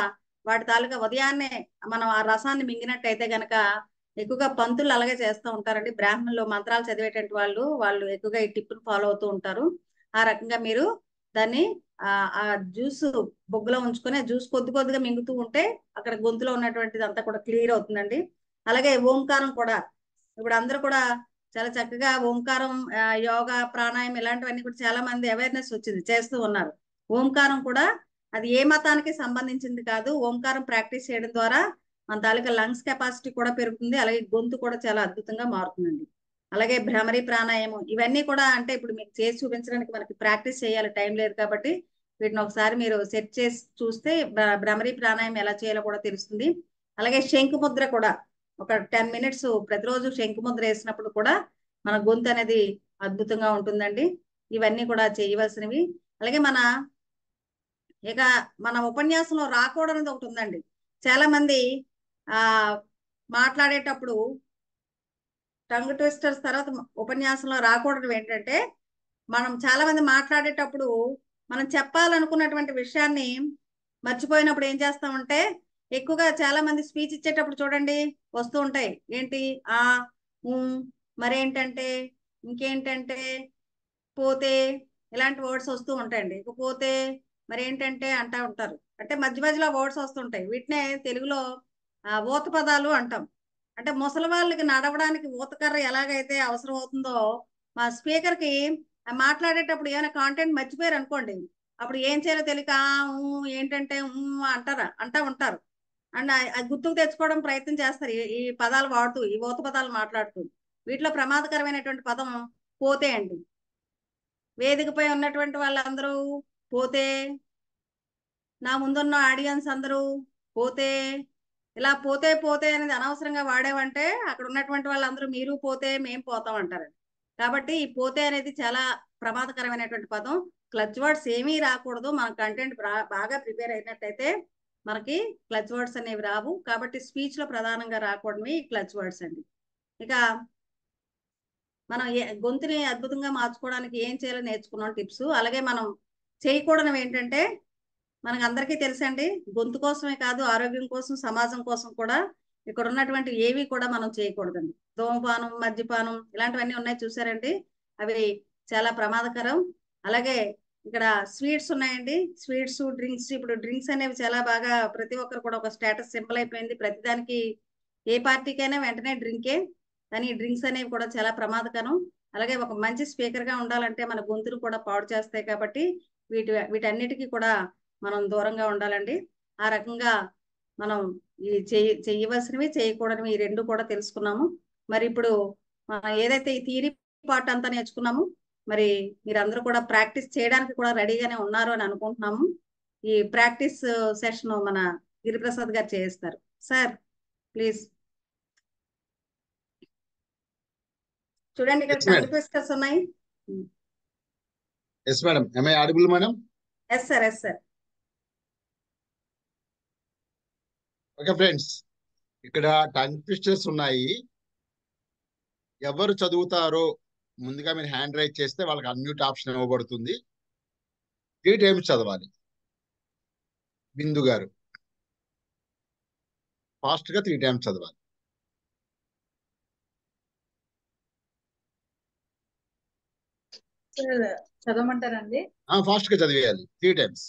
వాటి తాలూకా ఉదయాన్నే మనం ఆ రసాన్ని మింగినట్టయితే గనక, ఎక్కువగా పంతులు అలాగే చేస్తూ ఉంటారండి, బ్రాహ్మణులు మంత్రాలు చదివేటువంటి వాళ్ళు ఎక్కువగా ఈ టిప్ను ఫాలో అవుతూ ఉంటారు. ఆ రకంగా మీరు దాన్ని ఆ జ్యూస్ బొగ్గులో ఉంచుకొని ఆ జ్యూస్ కొద్దిగా మింగుతూ ఉంటే అక్కడ గొంతులో ఉన్నటువంటిది అంతా కూడా క్లియర్ అవుతుందండి. అలాగే ఓంకారం కూడా, ఇప్పుడు అందరూ కూడా చాలా చక్కగా ఓంకారం, యోగా, ప్రాణాయామం ఇలాంటివన్నీ కూడా చాలా మంది అవేర్నెస్ వచ్చింది, చేస్తూ ఉన్నారు. ఓంకారం కూడా అది ఏ మతానికి సంబంధించింది కాదు. ఓంకారం ప్రాక్టీస్ చేయడం ద్వారా మన తాలూకా లంగ్స్ కెపాసిటీ కూడా పెరుగుతుంది, అలాగే గొంతు కూడా చాలా అద్భుతంగా మారుతుందండి. అలాగే భ్రమరి ప్రాణాయామం ఇవన్నీ కూడా, అంటే ఇప్పుడు మీకు చేసి చూపించడానికి మనకి ప్రాక్టీస్ చేయాలి, టైం లేదు కాబట్టి వీటిని ఒకసారి మీరు సెట్ చేసి చూస్తే భ్రమరి ప్రాణాయామం ఎలా చేయాలో కూడా తెలుస్తుంది. అలాగే శంకుముద్ర కూడా ఒక 10 minutes ప్రతిరోజు శంకుముద్ర వేసినప్పుడు కూడా మన గొంతు అనేది అద్భుతంగా ఉంటుందండి. ఇవన్నీ కూడా చేయవలసినవి. అలాగే మన ఉపన్యాసంలో రాకూడనిది ఒకటి ఉందండి. చాలా మంది మాట్లాడేటప్పుడు టంగ్ ట్విస్టర్స్ తర్వాత ఉపన్యాసంలో రాకూడదు ఏంటంటే, మనం చాలా మంది మాట్లాడేటప్పుడు మనం చెప్పాలనుకున్నటువంటి విషయాన్ని మర్చిపోయినప్పుడు ఏం చేస్తామంటే, ఎక్కువగా చాలా మంది స్పీచ్ ఇచ్చేటప్పుడు చూడండి వస్తూ ఉంటాయి, ఏంటి మరేంటంటే, ఇంకేంటంటే, పోతే, ఇలాంటి వర్డ్స్ వస్తూ ఉంటాయండి. ఇకపోతే మరేంటంటే అంటా ఉంటారు, అంటే మధ్యలో వర్డ్స్ వస్తుంటాయి. వీటినే తెలుగులో ఊత పదాలు అంటాం. అంటే ముసలి వాళ్ళకి నడవడానికి ఊతకర్ర ఎలాగైతే అవసరం అవుతుందో, మా స్పీకర్ కి మాట్లాడేటప్పుడు ఏమైనా కాంటెంట్ మర్చిపోయారు అనుకోండి, అప్పుడు ఏం చేయాలో తెలియక ఏంటంటే అంటా ఉంటారు. అండ్ అది గుర్తుకు తెచ్చుకోవడం ప్రయత్నం చేస్తారు, ఈ పదాలు వాడుతూ, ఈ ఊత పదాలు మాట్లాడుతూ. వీటిలో ప్రమాదకరమైనటువంటి పదం పోతే అండి. వేదికపై ఉన్నటువంటి వాళ్ళందరూ పోతే, నా ముందున్న ఆడియన్స్ అందరూ పోతే, ఇలా పోతే అనేది అనవసరంగా వాడేవంటే అక్కడ ఉన్నటువంటి వాళ్ళందరూ మీరు పోతే మేం పోతాం అంటారండి. కాబట్టి ఈ పోతే అనేది చాలా ప్రమాదకరమైనటువంటి పదం. క్లచ్ వర్డ్స్ ఏమీ రాకూడదు. మన కంటెంట్ బాగా ప్రిపేర్ అయినట్టయితే మనకి క్లచ్ వర్డ్స్ అనేవి రావు. కాబట్టి స్పీచ్ లో ప్రధానంగా రాకూడనివి క్లచ్ వర్డ్స్ అండి. ఇక మనం గొంతుని అద్భుతంగా మార్చుకోవడానికి ఏం చేయాలో నేర్చుకున్నాం టిప్స్. అలాగే మనం చేయకూడనివి ఏంటంటే, మనకు అందరికీ తెలుసండి, గొంతు కోసమే కాదు ఆరోగ్యం కోసం, సమాజం కోసం కూడా ఇక్కడ ఉన్నటువంటి ఏవి కూడా మనం చేయకూడదండి. ధూమపానం, మద్యపానం ఇలాంటివన్నీ ఉన్నాయి చూసారండి, అవి చాలా ప్రమాదకరం. అలాగే ఇక్కడ స్వీట్స్ ఉన్నాయండి. Sweets, drinks. ఇప్పుడు డ్రింక్స్ అనేవి చాలా బాగా ప్రతి ఒక్కరు కూడా ఒక స్టేటస్ సింబల్ అయిపోయింది. ప్రతిదానికి ఏ పార్టీకైనా వెంటనే డ్రింకే. కానీ ఈ డ్రింక్స్ అనేవి కూడా చాలా ప్రమాదకరం. అలాగే ఒక మంచి స్పీకర్ గా ఉండాలంటే మన గొంతును కూడా పాడు చేస్తాయి కాబట్టి వీటన్నిటికీ కూడా మనం దూరంగా ఉండాలండి. ఆ రకంగా మనం ఈ చేయవలసినవి చేయకూడనివి ఈ రెండు కూడా తెలుసుకున్నాము. మరి ఇప్పుడు మనం ఏదైతే ఈ థియరీ పార్ట్ అంతా నేర్చుకున్నాము, మరి మీరందరూ కూడా ప్రాక్టీస్ చేయడానికి కూడా రెడీగానే ఉన్నారు అని అనుకుంటున్నాము. ఈ ప్రాక్టీస్ సెషన్ మన గిరిప్రసాద్ గారు చేస్తారు. Sir please. చూడండి ఇక్కడ టంగ్ ట్విస్టర్స్ ఉన్నాయి. Yes madam. am I audible madam? Yes sir, yes sir. Okay friends, ఇక్కడ టంగ్ ట్విస్టర్స్ ఉన్నాయి. ఎవరు చదువుతారో ముందుగా మీరు హ్యాండ్ రైజ్ చేస్తే వాళ్ళకి అన్మ్యూట్ ఆప్షన్ ఇవ్వబడుతుంది. 3 times చదవాలి. బిందు గారు ఫాస్ట్ గా 3 times చదవాలి. చదవమంటారండి? ఫాస్ట్ గా చదివేయాలి. 3 times.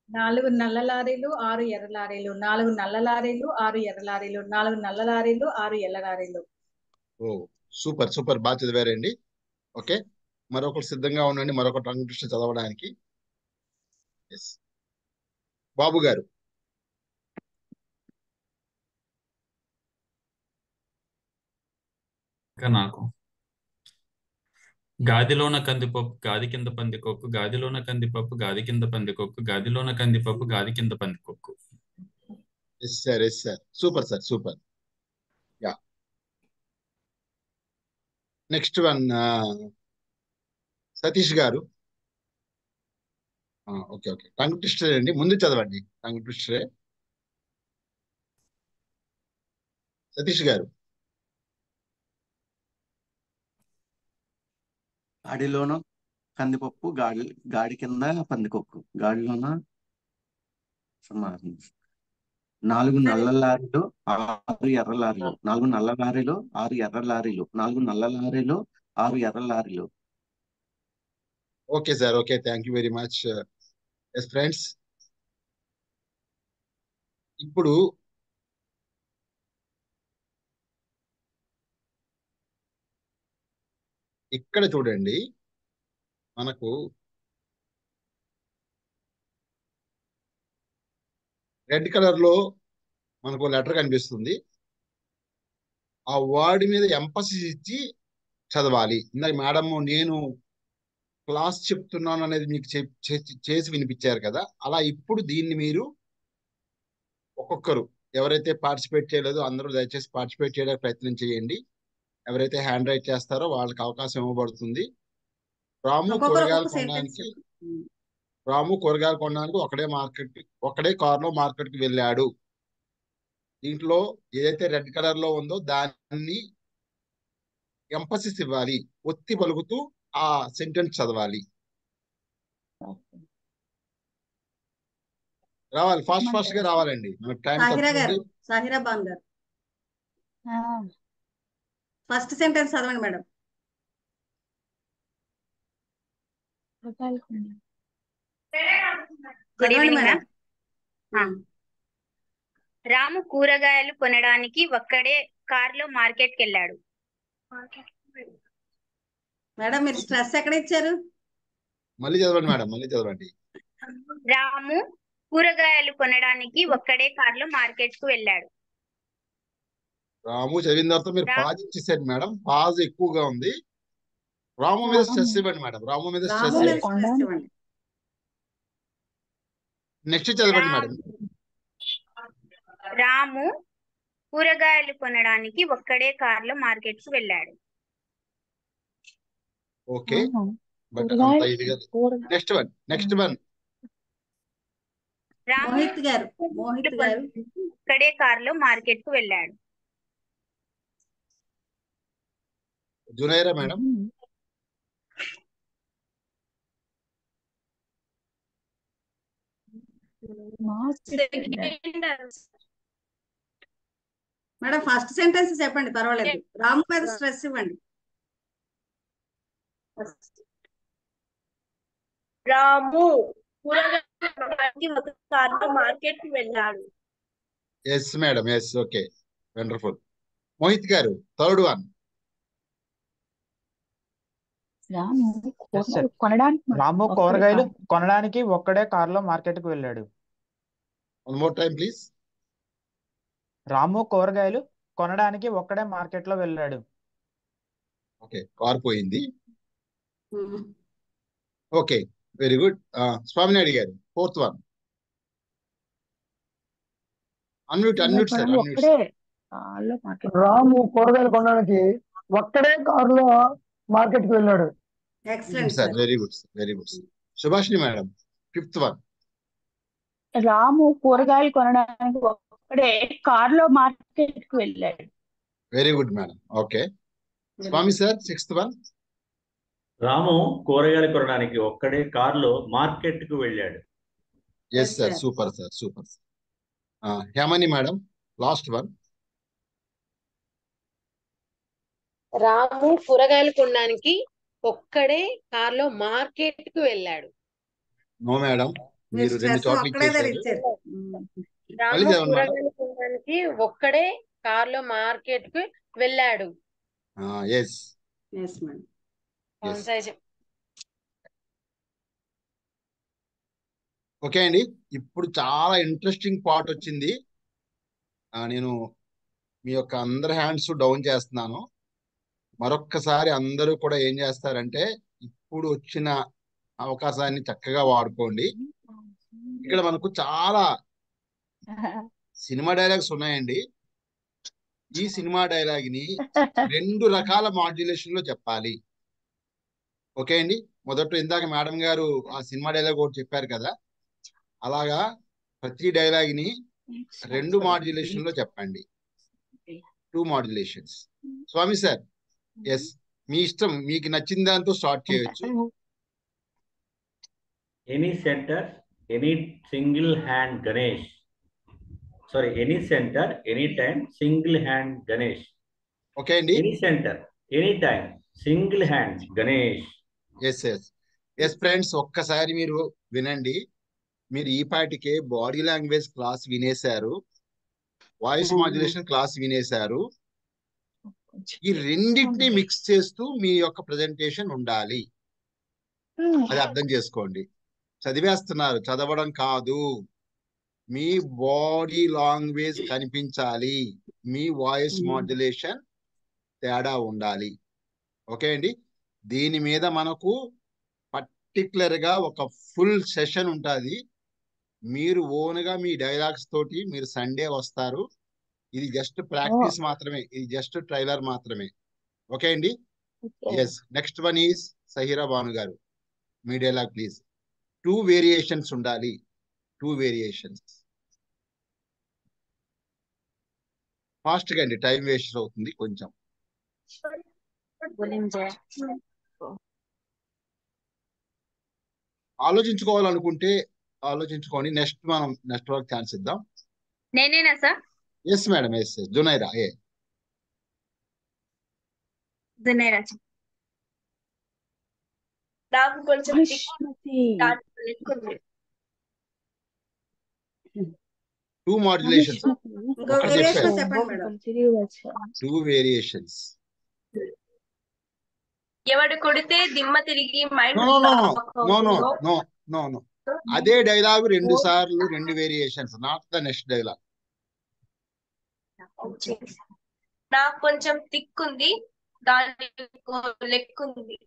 4 నల్ల లారీలు 6 ఎర్ర లారీలు, 4 నల్ల లారీలు 6 ఎర్ర లారీలు, 4 నల్ల లారీలు 6 ఎల్ల లారీలు. ఓ సూపర్ సూపర్, బాగా చదివారండి. ఓకే, మరొకరు సిద్ధంగా ఉండండి మరొక టంగ్ ట్విస్టర్ చదవడానికి. ఎస్ బాబు గారు. నాకు గాదిలోన కందిపప్పు గాది కింద పందికొక్కు, గాదిలోన కందిపప్పు గాది కింద పందికొక్కు, గాదిలోన కందిపప్పు గాది కింద పందికొక్కు. Yes sir, yes sir, super sir, super. Yeah, next one Satish గారు. ఓకే ఓకే, టంగ్ ట్విస్టర్ అండి, ముందు చదవండి టంగ్ ట్విస్టరే. సతీష్ గారు. గాడిలోన కందిపప్పు గాడి కింద పందికొక్కు, గాడిలోన 4 నల్ల లారీలు 6 ఎర్ర లారీలు, 4 నల్ల లారీలు 6 ఎర్ర లారీలు, 4 నల్ల లారీలు 6 ఎర్ర లారీలు. Okay sir, okay, thank you very much. Yes friends, ఇప్పుడు ఇక్కడ చూడండి, మనకు రెడ్ కలర్ లో మనకు లెటర్ కనిపిస్తుంది. ఆ వర్డ్ మీద ఎంఫసిస్ ఇచ్చి చదవాలి. ఇందాక మేడం నేను క్లాస్ చెప్తున్నాను అనేది మీకు చేసి వినిపించారు కదా, అలా ఇప్పుడు దీన్ని మీరు ఒక్కొక్కరు ఎవరైతే పార్టిసిపేట్ చేయలేదో అందరూ దయచేసి పార్టిసిపేట్ చేయడానికి ప్రయత్నం చేయండి. ఎవరైతే హ్యాండ్ రైట్ చేస్తారో వాళ్ళకి అవకాశం ఇవ్వబడుతుంది. రాము కూరగాయలు కొనడానికి ఒకడే కారులో మార్కెట్ కి వెళ్ళాడు. దీంట్లో ఏదైతే రెడ్ కలర్ లో ఉందో దాన్ని ఎంఫసిస్ ఇవ్వాలి, ఒత్తి పలుకుతూ ఆ సెంటెన్స్ చదవాలి. రావాలి, ఫాస్ట్ గా రావాలండి, మనకు టైం తక్కువ. సాహిరా బాన్ గారు ఫస్ట్ సెంటెన్స్ చదవండి madam. Good evening ma'am. Ramu కూరగాయలు కొనడానికి ఒక్కడే కారులో మార్కెట్ కి వెళ్ళాడు. మేడం మీరు స్ట్రెస్ ఎక్కడ ఇచ్చారు? మళ్ళీ చదవండి మేడం, మళ్ళీ చదవండి. రాము కూరగాయలు కొనడానికి ఒక్కడే కారులో మార్కెట్ కు వెళ్ళాడు. రాము చదివిన తర్వాత మీరు పాజ్ ఇచ్చేసారు మేడం, పాజ్ ఎక్కువగా ఉంది. రాము మీద స్ట్రెస్ ఇవ్వండి మేడం, రాము మీద స్ట్రెస్ ఇవ్వండి. నెక్స్ట్ చదవండి మేడం. రాము కూరగాయలు కొనడానికి ఒక్కడే కారులో మార్కెట్ కు వెళ్ళాడు. ఓకే, బట్ అంత ఇదిగా. నెక్స్ట్ వన్ మోహిత్ గారు ఒక్కడే కారులో మార్కెట్ కు వెళ్ళాడు. జునైరా మేడం. మేడం ఫస్ట్ సెంటెన్స్ చెప్పండి, పర్వాలేదు. రాము మీద స్ట్రెస్ ఇవ్వండి. రాము కూరగాయలు కొనడానికి ఒక కార్లో మార్కెట్ కి వెళ్ళాడు. Yes madam, yes. Okay, wonderful. Mohit గారు, third one. Ramu yes sir. కొనడానికి రాము ఒక్కడే కూరగాయలు కాదు. కొనడానికి ఒక్కడే కారులో మార్కెట్కి వెళ్ళాడు. One more time please. Ramu కూరగాయలు కొనడానికి ఒక్కడే మార్కెట్లో వెళ్ళాడు. ఓకే, కార్ పోయింది. Okay, very good. స్వామినాయుడు గారు, fourth one. Unmute sir, unmute. ఒక్కడే కార్లో మార్కెట్ రాము కూరగాయలు కొనడానికి ఒక్కడే కారులో మార్కెట్కి వెళ్ళాడు. Excellent sir, sir. Very good sir, very good sir. Subhashini madam, fifth one. Ramu కూరగాయలు కొనడానికి ఒక్కడే కార్లో మార్కెట్ కి వెళ్ళాడు. Very good madam. Okay, Swami sir, sixth one. Ramu కూరగాయలు కొనడానికి ఒక్కడే కారులో మార్కెట్ కు వెళ్ళాడు. Yes sir, super sir, super sir. Hemani madam, last one. Ramu కూరగాయలు కొనడానికి ఒక్కడే కార్లో మార్కెట్ కు వెళ్ళాడు. నో మేడం, మీరు రెండు చోట్ల ఇచ్చేసారు. రాము కూరగాయలు కొనడానికి ఒక్కడే కార్లో మార్కెట్ కు వెళ్ళాడు. ఎస్. ఓకే అండి, ఇప్పుడు చాలా ఇంట్రెస్టింగ్ పార్ట్ వచ్చింది. నేను మీ యొక్క అందరి హ్యాండ్స్ డౌన్ చేస్తున్నాను. మరొక్కసారి అందరూ కూడా ఏం చేస్తారంటే, ఇప్పుడు వచ్చిన అవకాశాన్ని చక్కగా వాడుకోండి. ఇక్కడ మనకు చాలా సినిమా డైలాగ్స్ ఉన్నాయండి. ఈ సినిమా డైలాగ్ ని 2 రకాల మాడ్యులేషన్ లో చెప్పాలి. ఓకే అండి, మొదట ఇందాక మేడం గారు ఆ సినిమా డైలాగ్ ఒకటి చెప్పారు కదా, అలాగా ప్రతి డైలాగ్ ని 2 మాడ్యులేషన్ లో చెప్పండి. 2 మాడ్యులేషన్స్. స్వామి సార్, ఎస్, మీ ఇష్టం, మీకు నచ్చిన దాంతో స్టార్ట్ చేయొచ్చు. Any centre any single hand Ganesh. Sorry, any centre any time single hand Ganesh. Okay అండి. Any centre any time single hand Ganesh. Yes yes yes friends, ఒక్కసారి మీరు వినండి. మీరు ఈ పాటికే బాడీ లాంగ్వేజ్ క్లాస్ వినేశారు, వాయిస్ మాడ్యులేషన్ క్లాస్ వినేశారు. ఈ రెండింటిని మిక్స్ చేస్తూ మీ యొక్క ప్రెజెంటేషన్ ఉండాలి. అది అర్థం చేసుకోండి. చదివేస్తున్నారు, చదవడం కాదు. మీ బాడీ లాంగ్వేజ్ కనిపించాలి, మీ వాయిస్ మాడ్యులేషన్ తేడా ఉండాలి. ఓకే అండి, దీని మీద మనకు పర్టికులర్ గా ఒక ఫుల్ సెషన్ ఉంటుంది. మీరు ఓన్గా మీ డైలాగ్స్ తోటి మీరు సండే వస్తారు. ఇది జస్ట్ ప్రాక్టీస్ మాత్రమే, ఇది జస్ట్ ట్రైలర్ మాత్రమే. ఓకే అండి. Yes, next one is Sahira Bhanu గారు, మీ డైలాగ్ ప్లీజ్. 2 వేరియేషన్స్ ఉండాలి, 2 వేరియేషన్స్. ఫాస్ట్ గా అండి, టైం వేస్ట్ అవుతుంది కొంచెం. ఆలోచించుకోవాలనుకుంటే ఆలోచించుకోండి. నెక్స్ట్ వర్క్ ఛాన్స్ ఇద్దాం. నేనేనా sir? Yes madam, yes yes. Junaira, Junaira. నాకు కొంచెం టూ మాడ్యులేషన్స్. Two variations. ఎవడు కొడితే దిమ్మ తిరిగి మైండ్ నో. అదే డైలాగ్ 2 సార్లు 2 variations, not the next dialogue. నాకు కొంచెం థిక్ ఉంది, దానికి లెక్కుంది.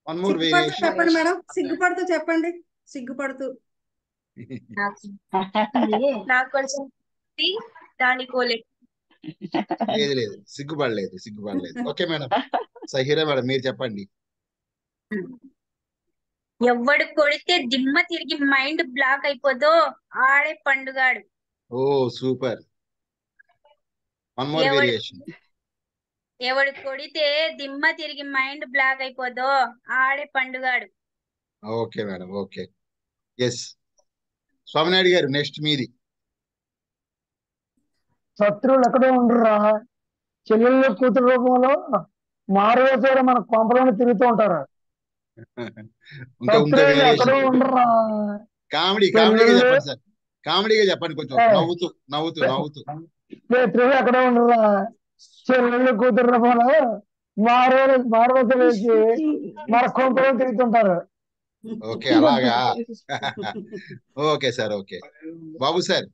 వన్ మోర్ వేరియేషన్ చెప్పండి మేడం, సిగ్గుపడుతూ చెప్పండి. సిగ్గుపడుతూ. నాకు కొంచెం దానికి లేదు, సిగ్గుపడలేదు. Okay madam. సహీరా మేడం, మీరు చెప్పండి. ఎవడు కొడితే దిమ్మ తిరిగి మైండ్ బ్లాక్ అయిపోదో ఆడే పండుగాడు. ఓ సూపర్. One more variation. ఎవడు కొడితే దిమ్మ తిరిగి మైండ్ బ్లాక్ అయిపోదో ఆడే పండుగాడు. Okay madam, okay. Yes, Swaminaidu గారు, నెక్స్ట్ మీది. శత్రువులు ఎక్కడో ఉండరురా, చెల్లెళ్ళు కూతురు రూపంలో మారవేసారు మన కొంపలోనే తిరుగుతూ ఉంటారు. ఇంకా ఎక్కడో వేరియేషన్ ఉండరా కామెడీగా చెప్పండి సార్. కామెడీగా చెప్పండి, కొంచెం నవ్వుతూ ఎక్కడో ఉండరా చెల్లెళ్ళు కూతురు పోల మారవసలు వేసి మన కొంపలో తిరుగుతుంటారు. ఓకే అలాగా. ఓకే సార్, ఓకే బాబు సార్.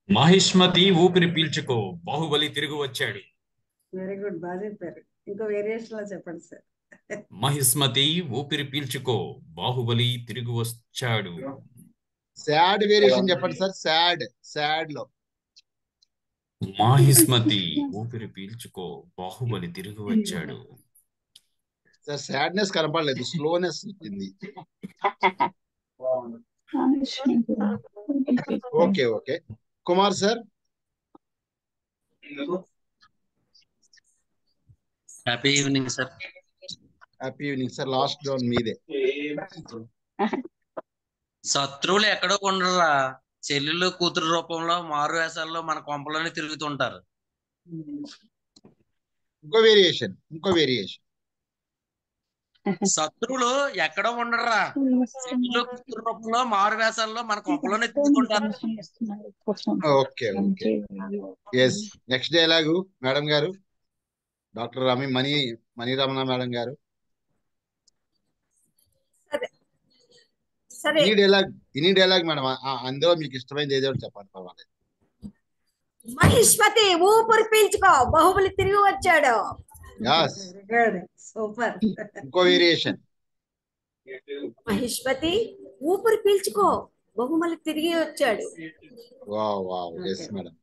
మహిష్మతి ఊపిరి పీల్చుకో, బాహుబలి తిరిగి వచ్చాడు. వెరీ గుడ్, బాగా చెప్పారు. ఇంకో వేరియేషన్ లో చెప్పండి సార్. మహిష్మతి ఊపిరి పీల్చుకో, బాహుబలి తిరిగి వచ్చాడు. సాడ్ వేరియేషన్ చెప్పండి సార్. సాడ్ లో మహిష్మతి ఊపిరి పీల్చుకో, బాహుబలి తిరిగి వచ్చాడు. సార్ సాడ్నెస్ కనపడలేదు, స్లోనెస్ వచ్చింది. Okay Kumar sir. Happy evening sir. Happy evening sir. Last down మీదే. శత్రువులు ఎక్కడో ఉండరా, చెల్లెలు కూతురు రూపంలో మారు వేషాల్లో మన కొంపలోనే తిరుగుతుంటారు. ఇంకో వేరియేషన్ శత్రువులు ఎక్కడో ఉండరా, చెల్లెలు కూతురు రూపంలో మారు వేషాల్లో మన కొంపలోనే తిరుగుతుంటారు. Okay yes. Next dialogue madam గారు, డాక్టర్ మణిరమణ మేడం గారు. ఇన్ని డైలాగ్ మేడం, అందులో మీకు ఇష్టమైనది ఏదో చెప్పండి, పర్వాలేదు. మహిష్మతి ఊపిరి పీల్చుకో, బాహుబలి తిరిగి వచ్చాడు. సూపర్. ఇంకో వేరియేషన్. మహిష్మతి ఊపిరి పీల్చుకో, బాహుబలి తిరిగి వచ్చాడు. Wow yes madam,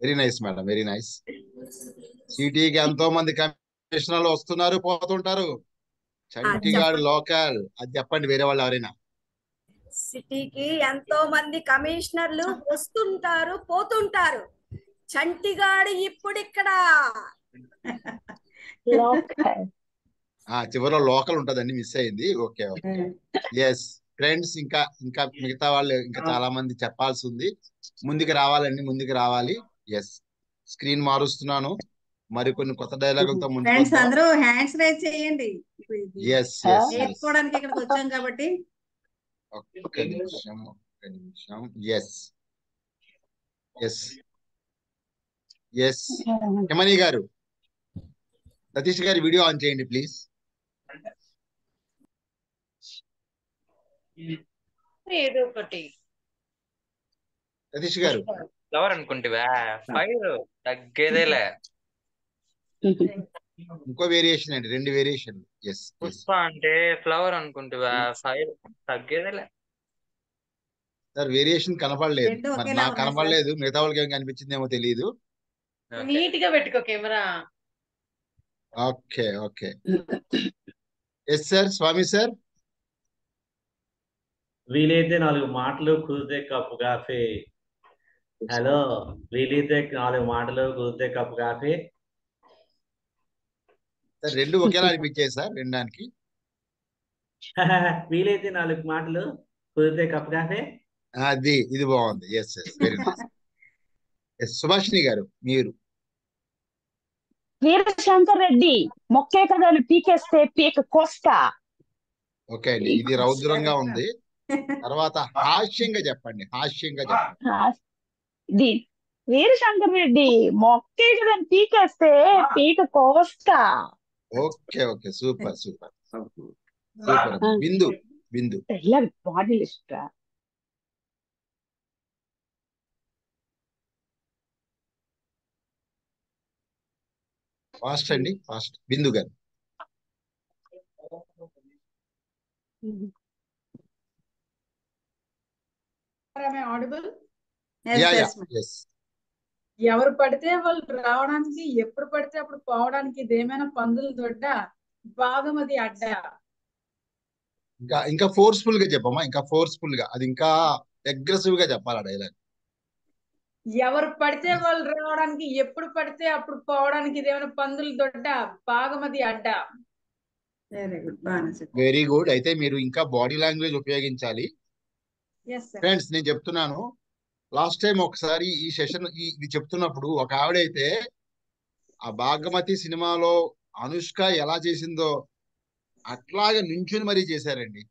very nice madam, very nice. సిటీకి ఎంతో మంది కమిషనర్లు వస్తున్నారు పోతుంటారు, చంటిగాడు లోకల్. అది చెప్పండి వేరే వాళ్ళు ఎవరైనా. సిటీకి ఎంతో మంది కమిషనర్లు వస్తుంటారు పోతుంటారు, చంటిగాడు ఇప్పుడు ఇక్కడ. చివరిలో లోకల్ ఉంటదండి, మిస్ అయింది. Okay yes friends. ఇంకా మిగతా వాళ్ళు ఇంకా చాలా మంది చెప్పాల్సి ఉంది. ముందుకు రావాలి. ఎస్, స్క్రీన్ మారుస్తున్నాను, మరికొన్ని కొత్త డైలాగులతో ఫ్రెండ్స్ అందరూ హ్యాండ్స్ రైజ్ చేయండి. నేర్చుకోవడానికి ఇక్కడికి వచ్చాం కాబట్టి. ఒక్క నిమిషం. ఎస్ యమని గారు, సతీష్ గారి వీడియో ఆన్ చేయండి ప్లీజ్. ఏదో ఒకటి. సతీష్ గారు. ఫ్లవర్ అనుకుంటివా, ఫైర్ తగ్గేదేలే. ఇంకో వేరియేషన్ అండి, 2 వేరియేషన్. పుష్ప అంటే ఫ్లవర్ అనుకుంటివా, ఫైర్ తగ్గేదేలే. సార్ వేరియేషన్ కనపడలేదు, మరి నాకు కనపడలేదు, మిగతా వాళ్ళకి ఏం కనిపించిందేమో తెలియదు. నీట్ గా పెట్టుకో camera. Okay yes sir. Swami sir. వీలైతే 4 మాటలు కుదిరితే కప్పు కాఫీ. హలో, వీలైతే 4 మాటలు కుదిరితే కప్పు కాఫీ. సార్ 2 ఒకేలా అనిపించాయి సార్ వినడానికి. వీలైతే 4 మాటలు కుదిరితే కప్పు కాఫీ. ఇది బాగుంది. Yes very nice. సుభాషిణి గారు మీరు. వీరశంకర్ రెడ్డి మొక్కే కదా పీకేస్తే పీక కోస్తా. ఓకే అండి, ఇది రౌద్రంగా ఉంది. తర్వాత హాస్యంగా చెప్పండి. వీరశంకర్ రెడ్డి మొక్కే కదా పీకేస్తే పీక కోస్తా. Okay super. Bindu. Body list. Fast అండి, బిందు గారు. ఆడిబుల్. ఎవరు పడితే వాళ్ళు రావడానికి, ఎప్పుడు పడితే అప్పుడు పోవడానికి ఇదేమైనా పందులు దొడ్డ, భాగమది అడ్డ. ఇంకా ఫోర్స్ఫుల్ గా చెప్పమ్మా, అది ఇంకా అగ్రెసివ్ గా చెప్పాలి ఆ డైలాగ్. ఎవరు పడితే వాళ్ళు రావడానికి, ఎప్పుడు పడితే అప్పుడు పోవడానికి ఇదేమైనా పందులు దొడ్డ, భాగమది అడ్డ. Very good. అయితే మీరు ఇంకా బాడీ లాంగ్వేజ్ ఉపయోగించాలి ఫ్రెండ్స్. నేను చెప్తున్నాను, లాస్ట్ టైం ఒకసారి ఈ సెషన్ ఇది చెప్తున్నప్పుడు ఒక ఆవిడైతే ఆ భాగమతి సినిమాలో అనుష్క ఎలా చేసిందో అట్లాగే నించుని మరీ చేశారండి.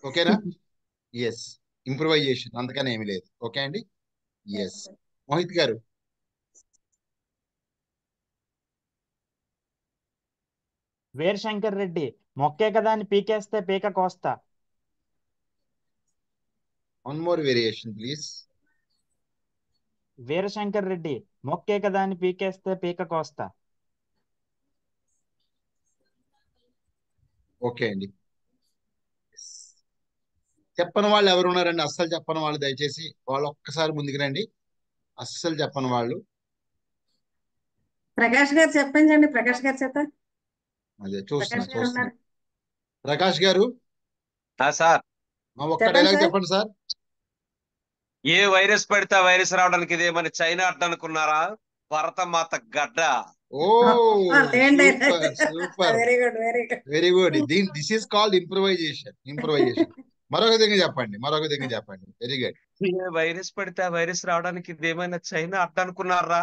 ఓకేనా? ఎస్, ఇంప్రూవైజేషన్, అంతకనే ఏమి లేదు. ఓకే అండి. ఎస్, మోహిత్ గారు. వీరశంకర్ రెడ్డి మొక్కే కదా అని పీకేస్తే పీక కోస్తా. One more variation please. Veerashankar Reddy మొక్కే కదా అని పీకేస్తే పీక కోస్తా. ఓకే అండి. చెప్పని వాళ్ళు ఎవరు ఉన్నారండి? అస్సలు చెప్పని వాళ్ళు దయచేసి వాళ్ళు ఒక్కసారి ముందుకు రండి. అస్సలు చెప్పని వాళ్ళు. ప్రకాష్ గారు చెప్పించండి. ప్రకాష్ గారు చేత. అదే ప్రకాష్ గారు చూస్తున్నా. ఉన్నారు. ప్రకాష్ గారు సార్ ఒక్క చెప్పండి డైలాగ్ సార్. చెప్పండి సార్. ఏ వైరస్ పడితే ఆ వైరస్ రావడానికి ఇదే మన చైనా అడ్డ అనుకున్నారా? భరతమాత గడ్డ. ఓ super super, very good, very good. Very good. This is called improvisation. Improvisation. మరొక విధంగా చెప్పండి, మరొక విధంగా చెప్పండి. Very good. ఏ వైరస్ పడితే ఆ వైరస్ రావడానికి ఇదేమైనా చైనా అడ్డ అనుకున్నారా?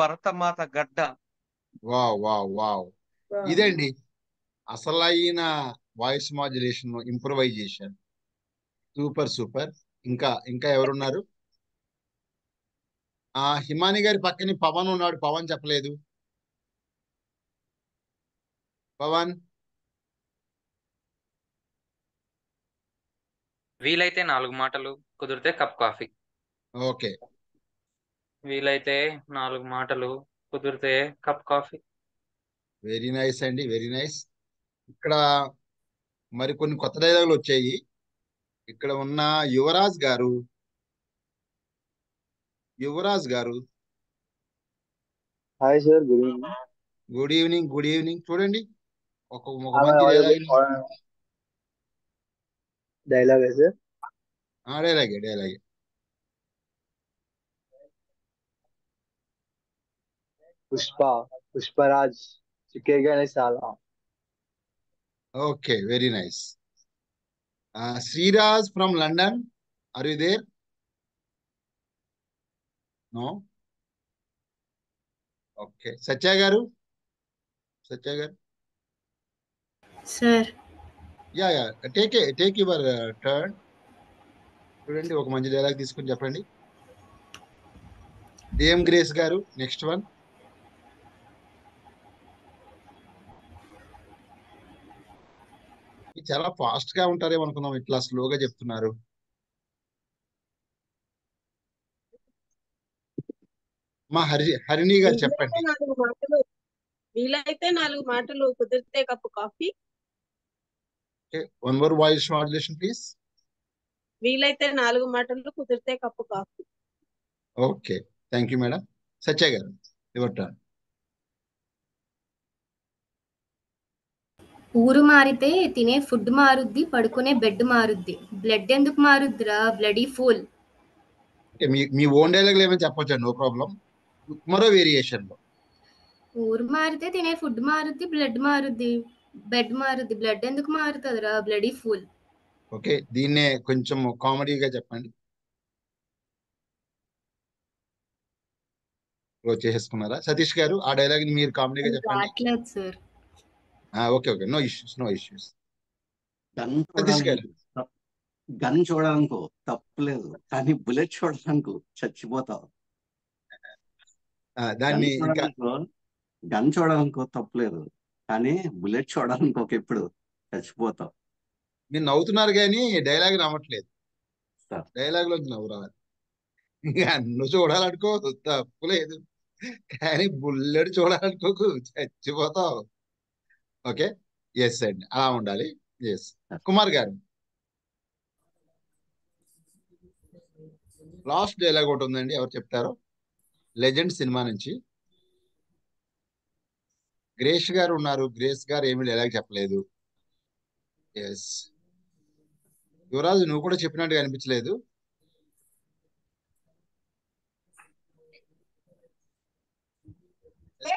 భరతమాత గడ్డ. Wow wow wow. ఇదండి అసలైన voice modulation, improvisation. Super super. ఇంకా ఇంకా ఎవరున్నారు? హిమాని గారి పక్కన పవన్ ఉన్నాడు. పవన్ చెప్పలేదు. పవన్. వీలైతే 4 మాటలు, కుదిరితే కప్ కాఫీ. ఓకే. వీలైతే 4 మాటలు, కుదిరితే కప్ కాఫీ. వెరీ నైస్ అండి, వెరీ నైస్. ఇక్కడ మరి కొన్ని కొత్త డైలాగులు వచ్చాయి. ఇక్కడ ఉన్న యువరాజ్ గారు, యువరాజ్ గారు. Hi sir, good evening. Good evening, good evening. చూడండి ఒక మంచి డైలాగ్. Dialogue sir. డైలాగే డైలాగే. పుష్పరాజ్ చిక్కేగానే చాలా. Okay, very nice. Sriraj from London, are you there? No. Okay. Satya గారు, సత్య గారు. Sir yeah yeah, take your turn. చూడండి ఒక మంచి డైలాగ్ తీసుకుని చెప్పండి. డిఎం గ్రేస్ గారు, నెక్స్ట్ వన్. చాలా ఫాస్ట్ గా ఉంటారేమో అనుకున్నాం, ఇట్లా స్లోగా చెప్తున్నారు. మా హరిణి గారు చెప్పండి. వీలైతే 4 మాటలు, కుదిరితే cup coffee. One more voice modulation please. వీలైతే 4 మాటలు, కుదిరితే cup coffee. Okay, thank you madam. Satya గారు, యువర్ టర్న్. ఊరు మారితే తినే ఫుడ్ మారుద్ది, పడుకునే బెడ్ మారుద్ది. బ్లడ్ ఎందుకు మారుద్దిరా బ్లడీ ఫూల్. మీ ఓన్ డైలాగ్ ఏమైనా చెప్పొచ్చండి, నో ప్రాబ్లం. మరో వేరియేషన్ లో. ఊరు మారితే తినే ఫుడ్ మారుద్ది, బ్లడ్ మారుద్ది. బెడ్ మారుద్ది, బ్లడ్ ఎందుకు మారుతుందిరా బ్లడీ ఫూల్. ఓకే, దీన్నే కొంచెం కామెడీగా చెప్పండి. చేసేసుకున్నారా? సతీష్ గారు, ఆ డైలాగ్ ని మీరు కామెడీగా చెప్పండి. రావట్లేదు sir. Okay okay, no issues, no issues. Satish గారు, గన్ చూడడానికో తప్పులేదు, కానీ బుల్లెట్ చూడడానికో చచ్చిపోతావు. దాన్ని ఇంకా గన్ చూడడానికో తప్పులేదు, కానీ బుల్లెట్ చూడడానికి ఒక ఎప్పుడు చచ్చిపోతావు. మీరు నవ్వుతున్నారు కానీ డైలాగ్ నమ్మట్లేదు. డైలాగ్ లోంచి నవ్వు రావాలి. నువ్వు చూడాలనుకో తప్పులేదు, కానీ బుల్లెట్ చూడాలనుకోకు చచ్చిపోతావు. ఓకే, ఎస్ అండి, అలా ఉండాలి. ఎస్. కుమార్ గారు, లాస్ట్ డైలాగ్ ఒకటి ఉందండి, ఎవరు చెప్తారో? లెజెండ్ సినిమా నుంచి. గ్రేష్ గారు ఉన్నారు. గ్రేస్ గారు ఏమీ డైలాగ్ చెప్పలేదు. ఎస్. యువరాజు, నువ్వు కూడా చెప్పినట్టుగా అనిపించలేదు.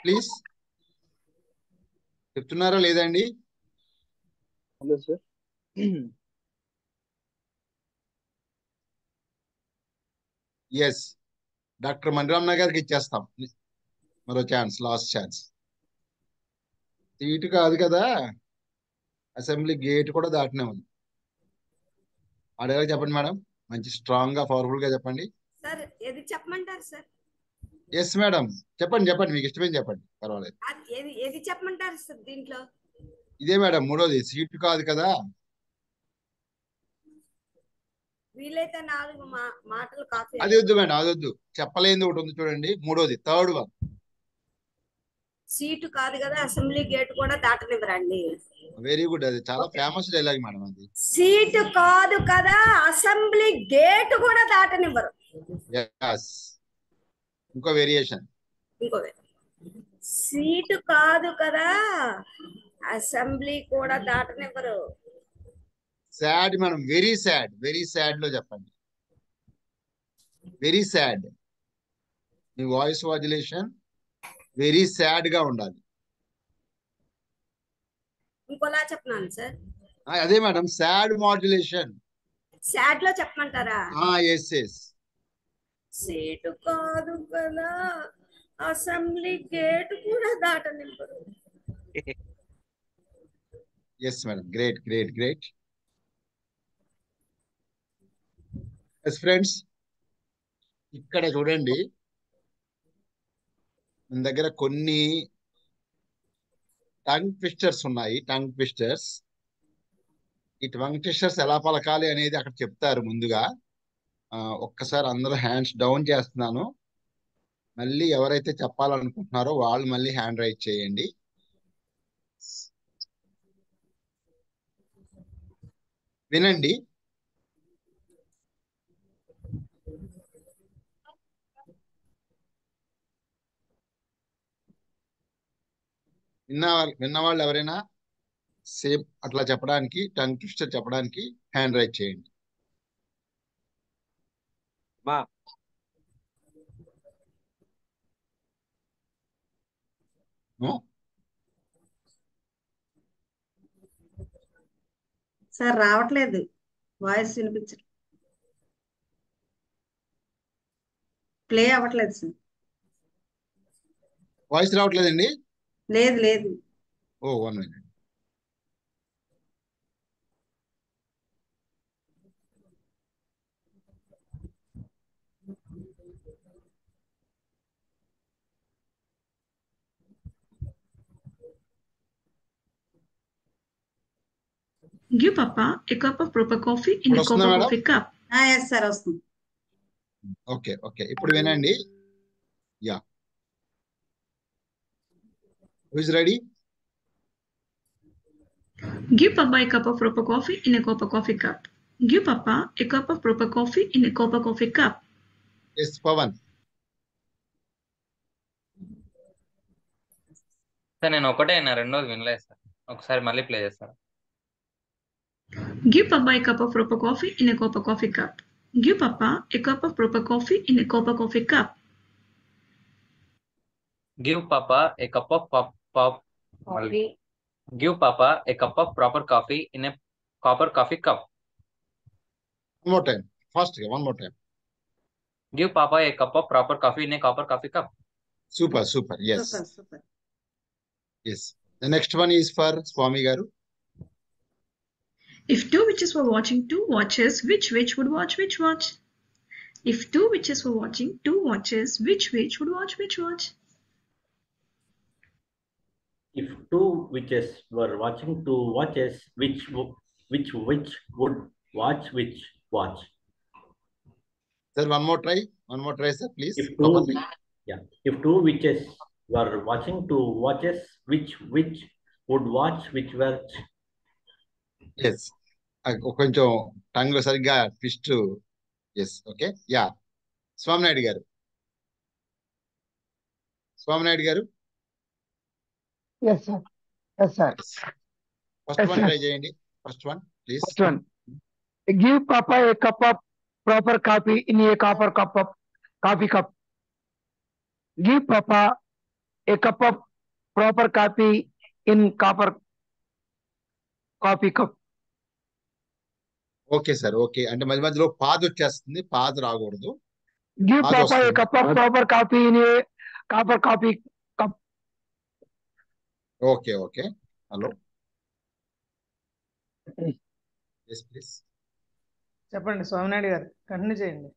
ప్లీజ్ చెప్తున్నారా లేదండి? Hello sir. Yes, doctor Maniram గారికి ఇచ్చేస్తాం మరో ఛాన్స్, లాస్ట్ ఛాన్స్. సీటు కాదు కదా, అసెంబ్లీ గేట్ కూడా దాటనే ఉంది. అడగా చెప్పండి మేడం, మంచి స్ట్రాంగ్ గా పవర్ఫుల్ గా చెప్పండి. సార్ ఏది చెప్పమంటారు సార్? ఎస్ మేడం, చెప్పండి చెప్పండి, మీకు ఇష్టమేం చెప్పండి, పర్వాలేదు. ఏది ఏది చెప్పమంటారు సార్ దీంట్లో? ఇదే మేడం మూడోది, సీటు కాదు కదా. వీలైతే 4 మాటలు కాఫీ. అది వద్దు మేడం, అది వద్దు. చెప్పలేనిది ఒకటి ఉంది చూడండి, మూడోది, థర్డ్ వన్. సీటు కాదు కదా, అసెంబ్లీ గేట్ కూడా దాటనివ్వరండి. వెరీ గుడ్, అది చాలా ఫేమస్ డైలాగ్ మేడం. అది సీటు కాదు కదా, అసెంబ్లీ గేట్ కూడా దాటనివ్వరు. ఇంకో వేరియేషన్, సీటు కాదు కదా, అసెంబ్లీ కూడా దాటనివ్వరు. Sad madam, very sad, very sad లో చెప్పండి. వెరీ సాడ్, మీ వాయిస్ మాడ్యులేషన్ వెరీ సాడ్ గా ఉండాలి. ఇంకోలా చెప్పనాను సార్. అదే మేడం, సాడ్ మాడ్యులేషన్. సాడ్ లో చెప్పమంటారా? Yes yes. సీటు కాదు కదా, అసెంబ్లీ గేట్ కూడా దాటనివ్వరు. Yes madam, great great great. Yes friends, ఇక్కడ చూడండి, మన దగ్గర కొన్ని టంగ్ ట్విస్టర్స్ ఉన్నాయి. టంగ్ ట్విస్టర్స్, ఈ టంగ్ ట్విస్టర్స్ ఎలా పలకాలి అనేది అక్కడ చెప్తారు ముందుగా. ఒక్కసారి అందరూ హ్యాండ్స్ డౌన్ చేస్తున్నాను. మళ్ళీ ఎవరైతే చెప్పాలనుకుంటున్నారో వాళ్ళు మళ్ళీ హ్యాండ్ రైజ్ చేయండి. వినండి. విన్నవాళ్ళు ఎవరైనా సేమ్ అట్లా చెప్పడానికి, టంగ్ ట్విస్టర్ చెప్పడానికి హ్యాండ్ రైజ్ చేయండి. సార్ రావట్లేదు, వాయిస్ వినిపించట్లేదు, ప్లే అవ్వట్లేదు సార్. వాయిస్ రావట్లేదండి? లేదు లేదు. ఓ 1 minute. Give Papa a cup of proper coffee in a cup of coffee cup. Yes sir, వస్తుంది. ఓకే ఓకే, ఇప్పుడు వినండి. Yeah, who is ready? Give Papa a cup of proper coffee in a cup of coffee cup. Give Papa a cup of proper coffee in a cup of coffee cup. Yes, Pavan. Sir నేను ఒకటే అయినా, రెండోది వినలేదు సార్. ఒకసారి మళ్ళీ ప్లే చేస్తారా? Give Papa a cup of proper coffee in a cup of coffee cup. Give Papa a cup of proper coffee in a cup of coffee cup. Give Papa a cup of coffee. Give Papa a cup of proper coffee in a copper coffee cup. One more time. Fast, one more time. Give Papa a cup of proper coffee in a copper coffee cup. Super, super. Yes. Super, super. Yes. The next one is for Swami Garu. If two witches were watching two watches, which witch would watch which watch? If two witches were watching two watches, which witch would watch which watch? If two witches were watching two watches, which witch would watch which watch? Sir, one more try, sir, please. If two witches were watching two watches, which witch would watch which watch? Yes. కొంచెం టంగ్ సరిగ్గా twist. Yes, okay. Yeah, Swaminaidu గారు. స్వామినాయుడు గారు. Yes sir, yes sir. First one try చేయండి. First one please. First one. Give papa a cup of proper coffee in a copper cup of coffee cup. Give papa a cup of proper coffee in copper coffee cup. Okay sir, okay. అంటే మధ్య మధ్యలో పాజ్ వచ్చేస్తుంది, పాజ్ రాకూడదు. Give papa a cup of proper coffee in a copper coffee cup. Okay okay. Hello, yes please. చెప్పండి స్వామినాయుడు గారు, కంటిన్యూ చేయండి.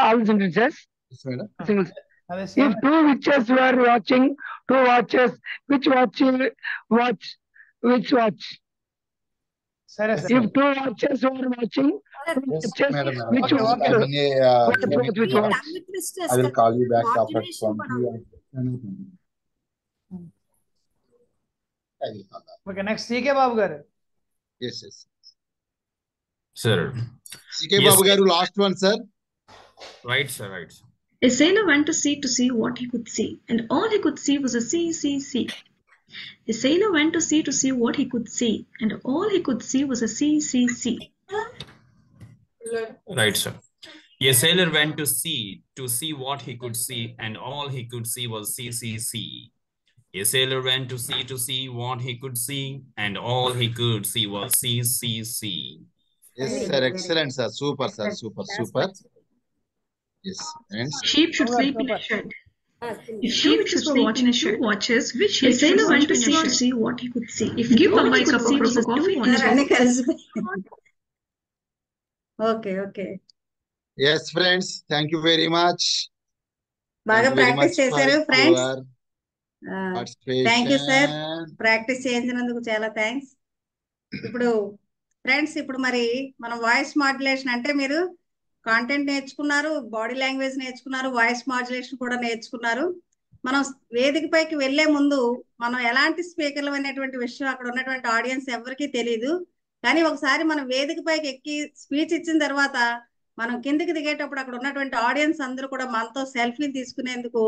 All sentences. Yes madam. Singles. అదే If same two witches were watching two watches, which watch which watch? సరే yes sir. If madam. two watches were watching two yes watches, madam. which okay watch? Okay. Which watch? I will call you back after 20. I will call back. Okay next CK Babu గారు. Yes yes. Sir CK Babu గారు last one sir. Right sir, right. A sailor went to see what he could see, and all he could see was a sea. A sailor went to see what he could see, and all he could see was a sea. Right, sir. A sailor went to see what he could see, and all he could see was sea. A sailor went to see what he could see, and all he could see was sea. Yes sir, excellent sir, super sir, super. Yes, and Sheep should sleep in a shed. If sheep should were watching a shed, watches which a sailor went to see what he could see. If give Papa a cup of coffee, అన్ని కలిసిపోయి. Okay. yes friends, thank you very much. బాగా Thank you very practice much చేశారు for friends. your participation. Thank you sir, practice చేయించినందుకు చాలా థ్యాంక్స్. ఇప్పుడు ఫ్రెండ్స్, ఇప్పుడు మరి మనం వాయిస్ మాడ్యులేషన్ అంటే మీరు కాంటెంట్ నేర్చుకున్నారు, బాడీ లాంగ్వేజ్ నేర్చుకున్నారు, వాయిస్ మాడ్యులేషన్ కూడా నేర్చుకున్నారు. మనం వేదిక పైకి వెళ్లే ముందు మనం ఎలాంటి స్పీకర్లు అనేటువంటి విషయం అక్కడ ఉన్నటువంటి ఆడియన్స్ ఎవరికీ తెలియదు. కానీ ఒకసారి మనం వేదిక పైకి ఎక్కి స్పీచ్ ఇచ్చిన తర్వాత మనం కిందికి దిగేటప్పుడు అక్కడ ఉన్నటువంటి ఆడియన్స్ అందరూ కూడా మనతో సెల్ఫీలు తీసుకునేందుకు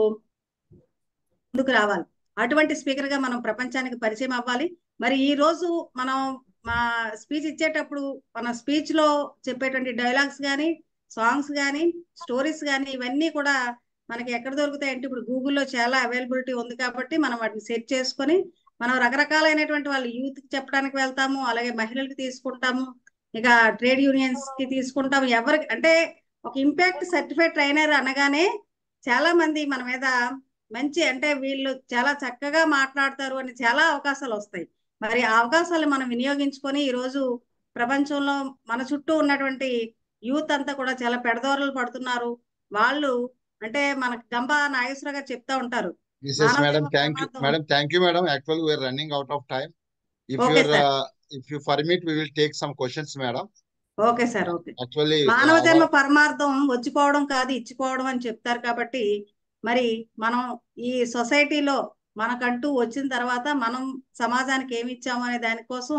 ముందుకు రావాలి. అటువంటి స్పీకర్ గా మనం ప్రపంచానికి పరిచయం అవ్వాలి. మరి ఈ రోజు మనం మా స్పీచ్ ఇచ్చేటప్పుడు మన స్పీచ్ లో చెప్పేటువంటి డైలాగ్స్ కానీ, సాంగ్స్ కానీ, స్టోరీస్ కానీ ఇవన్నీ కూడా మనకి ఎక్కడ దొరుకుతాయంటే ఇప్పుడు గూగుల్లో చాలా అవైలబిలిటీ ఉంది కాబట్టి మనం వాటిని సెట్ చేసుకొని మనం రకరకాలైనటువంటి వాళ్ళు యూత్ కి చెప్పడానికి వెళ్తాము, అలాగే మహిళలకు తీసుకుంటాము, ఇక ట్రేడ్ యూనియన్స్ కి తీసుకుంటాము. ఎవరికి అంటే ఒక ఇంపాక్ట్ సర్టిఫైడ్ ట్రైనర్ అనగానే చాలా మంది మన మీద మంచి అంటే వీళ్ళు చాలా చక్కగా మాట్లాడతారు అని చాలా అవకాశాలు వస్తాయి. మరి ఆ అవకాశాలు మనం వినియోగించుకొని ఈ రోజు ప్రపంచంలో మన చుట్టూ ఉన్నటువంటి యూత్ అంతా కూడా చాలా పెడదోరలు పడుతున్నారు. వాళ్ళు అంటే మనకు గంప నాగేశ్వర గారు చెప్తా ఉంటారు. Yes madam, thank you madam. Actually we are running out of time. If Okay, you are if you permit, we will take some questions madam. Okay sir, okay. Actually మానవ జన్మ పరమార్థం వచ్చిపోవడం కాదు ఇచ్చిపోవడం అని చెప్తారు కాబట్టి మరి మనం ఈ సొసైటీలో మనకంటూ వచ్చిన తర్వాత మనం సమాజానికి ఏమి ఇచ్చాము అనే దానికోసం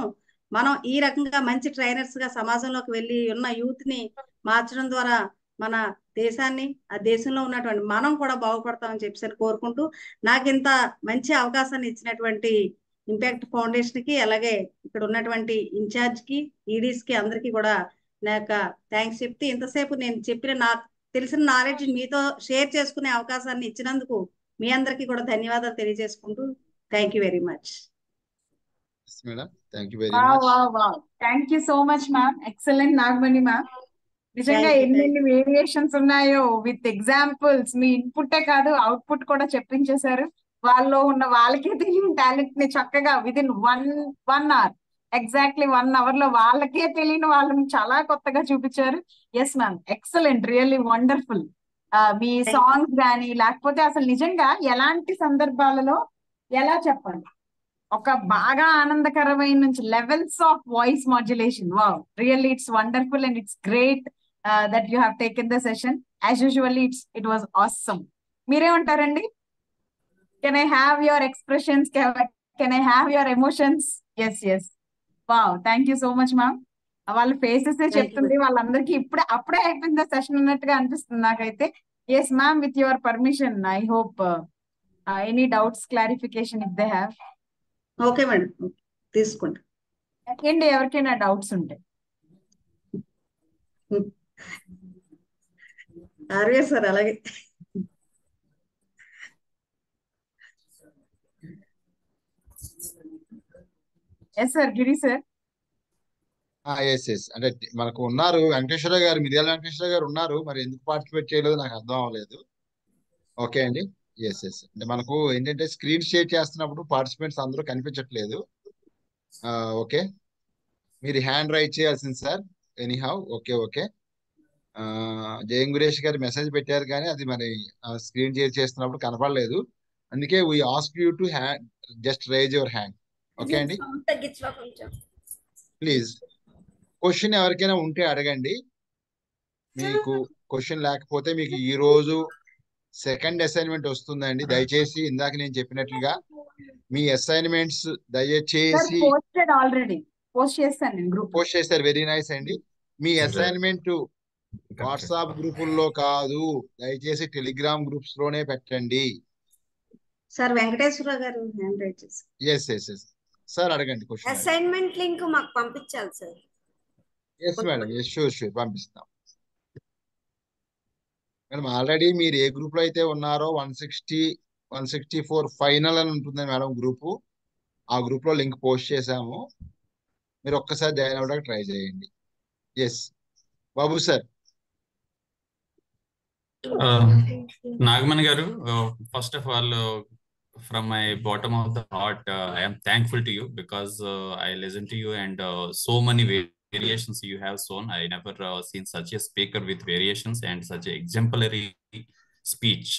మనం ఈ రకంగా మంచి ట్రైనర్స్ గా సమాజంలోకి వెళ్ళి ఉన్న యూత్ ని మార్చడం ద్వారా మన దేశాన్ని, ఆ దేశంలో ఉన్నటువంటి మనం కూడా బాగుపడతామని చెప్పి కోరుకుంటూ నాకు ఇంత మంచి అవకాశాన్ని ఇచ్చినటువంటి ఇంపాక్ట్ ఫౌండేషన్ కి, అలాగే ఇక్కడ ఉన్నటువంటి ఇన్ఛార్జ్ కి, ఈడీస్ కి అందరికీ కూడా నా యొక్క థ్యాంక్స్ చెప్తూ ఇంతసేపు నేను చెప్పిన నాకు తెలిసిన నాలెడ్జ్ మీతో షేర్ చేసుకునే అవకాశాన్ని ఇచ్చినందుకు మీ అందరికీ కూడా ధన్యవాదాలు తెలియజేసుకుంటూ thank you very much. Madam, thank you very much. Thank you so much ma'am. Excellent Nagamani ma'am. నిజంగా ఎన్ని వేరియేషన్స్ ఉన్నాయో విత్ ఎగ్జాంపుల్స్, మీ ఇన్పుటే కాదు అవుట్పుట్ కూడా చెప్పించేశారు. వాళ్ళలో ఉన్న వాళ్ళకే తెలియని టాలెంట్ ని చక్కగా within one hour, exactly 1 hour లో వాళ్ళకే తెలియని వాళ్ళని చాలా కొత్తగా చూపించారు. Yes ma'am, excellent, really wonderful. మీ సాంగ్స్ కానీ లేకపోతే అసలు నిజంగా ఎలాంటి సందర్భాలలో ఎలా చెప్పాలి, ఒక బాగా ఆనందకరమైన నుంచి levels of voice modulation. Wow, really it's wonderful and it's great that you have taken the session. As usually it was awesome. మీరేమంటారండి? Can I have your expressions, can I have your emotions? Yes. Wow, thank you so much ma'am. వాళ్ళ ఫేసెస్ చెప్తుంది వాళ్ళందరికీ అప్పుడే అయిపోయింది సెషన్ అన్నట్టుగా అనిపిస్తుంది నాకైతే. Yes ma'am, with your permission I hope any doubts clarification if they have. Okay madam, తీసుకోండి. ఏంటి ఎవరికైనా డౌట్స్ ఉంటే అరే సార్, అలాగే ఎస్ సార్, గిరి సార్. ఎస్ అంటే మనకు ఉన్నారు వెంకటేశ్వర గారు, మిర్యాల వెంకటేశ్వర గారు ఉన్నారు. మరి ఎందుకు పార్టిసిపేట్ చేయలేదు నాకు అర్థం అవ్వలేదు. ఓకే అండి, ఎస్ ఎస్ అంటే మనకు ఏంటంటే స్క్రీన్ షేర్ చేస్తున్నప్పుడు పార్టిసిపెంట్స్ అందరూ కనిపించట్లేదు. ఓకే, మీరు హ్యాండ్ రైట్ చేయాల్సింది సార్. Anyhow okay okay. జయం గురేష్ గారు మెసేజ్ పెట్టారు కానీ అది మరి స్క్రీన్ షేర్ చేస్తున్నప్పుడు కనపడలేదు. అందుకే we ask you to hand just rise your hand. Okay అండి, తగ్గించవా కొంచెం. ప్లీజ్. క్వశ్చన్ ఎవరికైనా ఉంటే అడగండి. మీకు క్వశ్చన్ లేకపోతే మీకు ఈ రోజు సెకండ్ అసైన్మెంట్ వస్తుందండి. దయచేసి ఇందాక నేను చెప్పినట్లుగా మీ అసైన్మెంట్స్ దయచేసి ఆల్రెడీ పోస్ట్ చేస్తాను నేను గ్రూప్. పోస్ట్ చేస్తారు. వెరీ నైస్ అండి. మీ అసైన్మెంట్ వాట్సాప్ గ్రూపుల్లో కాదు, దయచేసి టెలిగ్రామ్ గ్రూప్స్ లోనే పెట్టండి. Sir Venkateswara garu hand raise చేసి. ఎస్ ఎస్ ఎస్ సార్, అడగండి క్వశ్చన్. అసైన్మెంట్ లింక్ మాకు పంపించాలి sir. Yes madam, yes sure sure పంపిస్తాం మేడం. ఆల్రెడీ మీరు ఏ గ్రూప్ లో అయితే ఉన్నారో 164 ఫైనల్ అని ఉంటుంది మేడం గ్రూపు. ఆ గ్రూప్ లో లింక్ పోస్ట్ చేశాము. మీరు ఒక్కసారి జాయిన్ అవ్వడానికి ట్రై చేయండి. Yes Babu sir. Nagman garu, first of all, from my bottom of the heart, I am thankful to you because I listened to you and so many variations you have shown. I never seen such a speaker with variations and such a exemplary speech.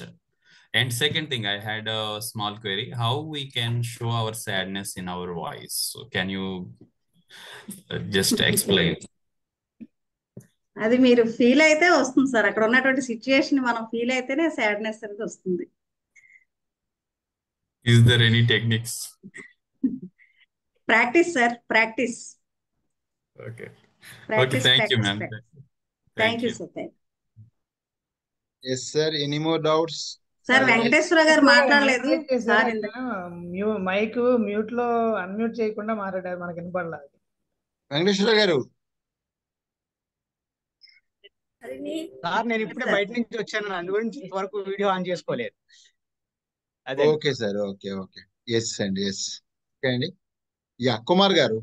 And second thing, I had a small query: how we can show our sadness in our voice? So can you just explain? అది మీరు ఫీల్ అయితే వస్తుంది సార్. అక్కడ ఉన్నటువంటి సిచ్యుయేషన్ మనం ఫీల్ అయితేనే సాడ్నెస్ అనేది వస్తుంది. Is there any techniques? Practice sir, practice. Okay. Practice. Thank you, ma'am. Thank you sir. Yes sir, any more doubts? Sir Venkateswara garu మాట్లాడలేదు సార్. మైక్ మ్యూట్ లో అన్మ్యూట్ చేయకుండా మాట్లాడారు, మనకి వినపడలేదు. వెంకటేశ్వర గారు సార్, నేను ఇప్పుడే బయట నుంచి వచ్చాను, అందు గురించి ఇంతవరకు వీడియో ఆన్ చేసుకోలేదు. అదే. Okay sir, okay okay. Yes అండి, ఎస్. ఓకే అండి. యా కుమార్ గారు.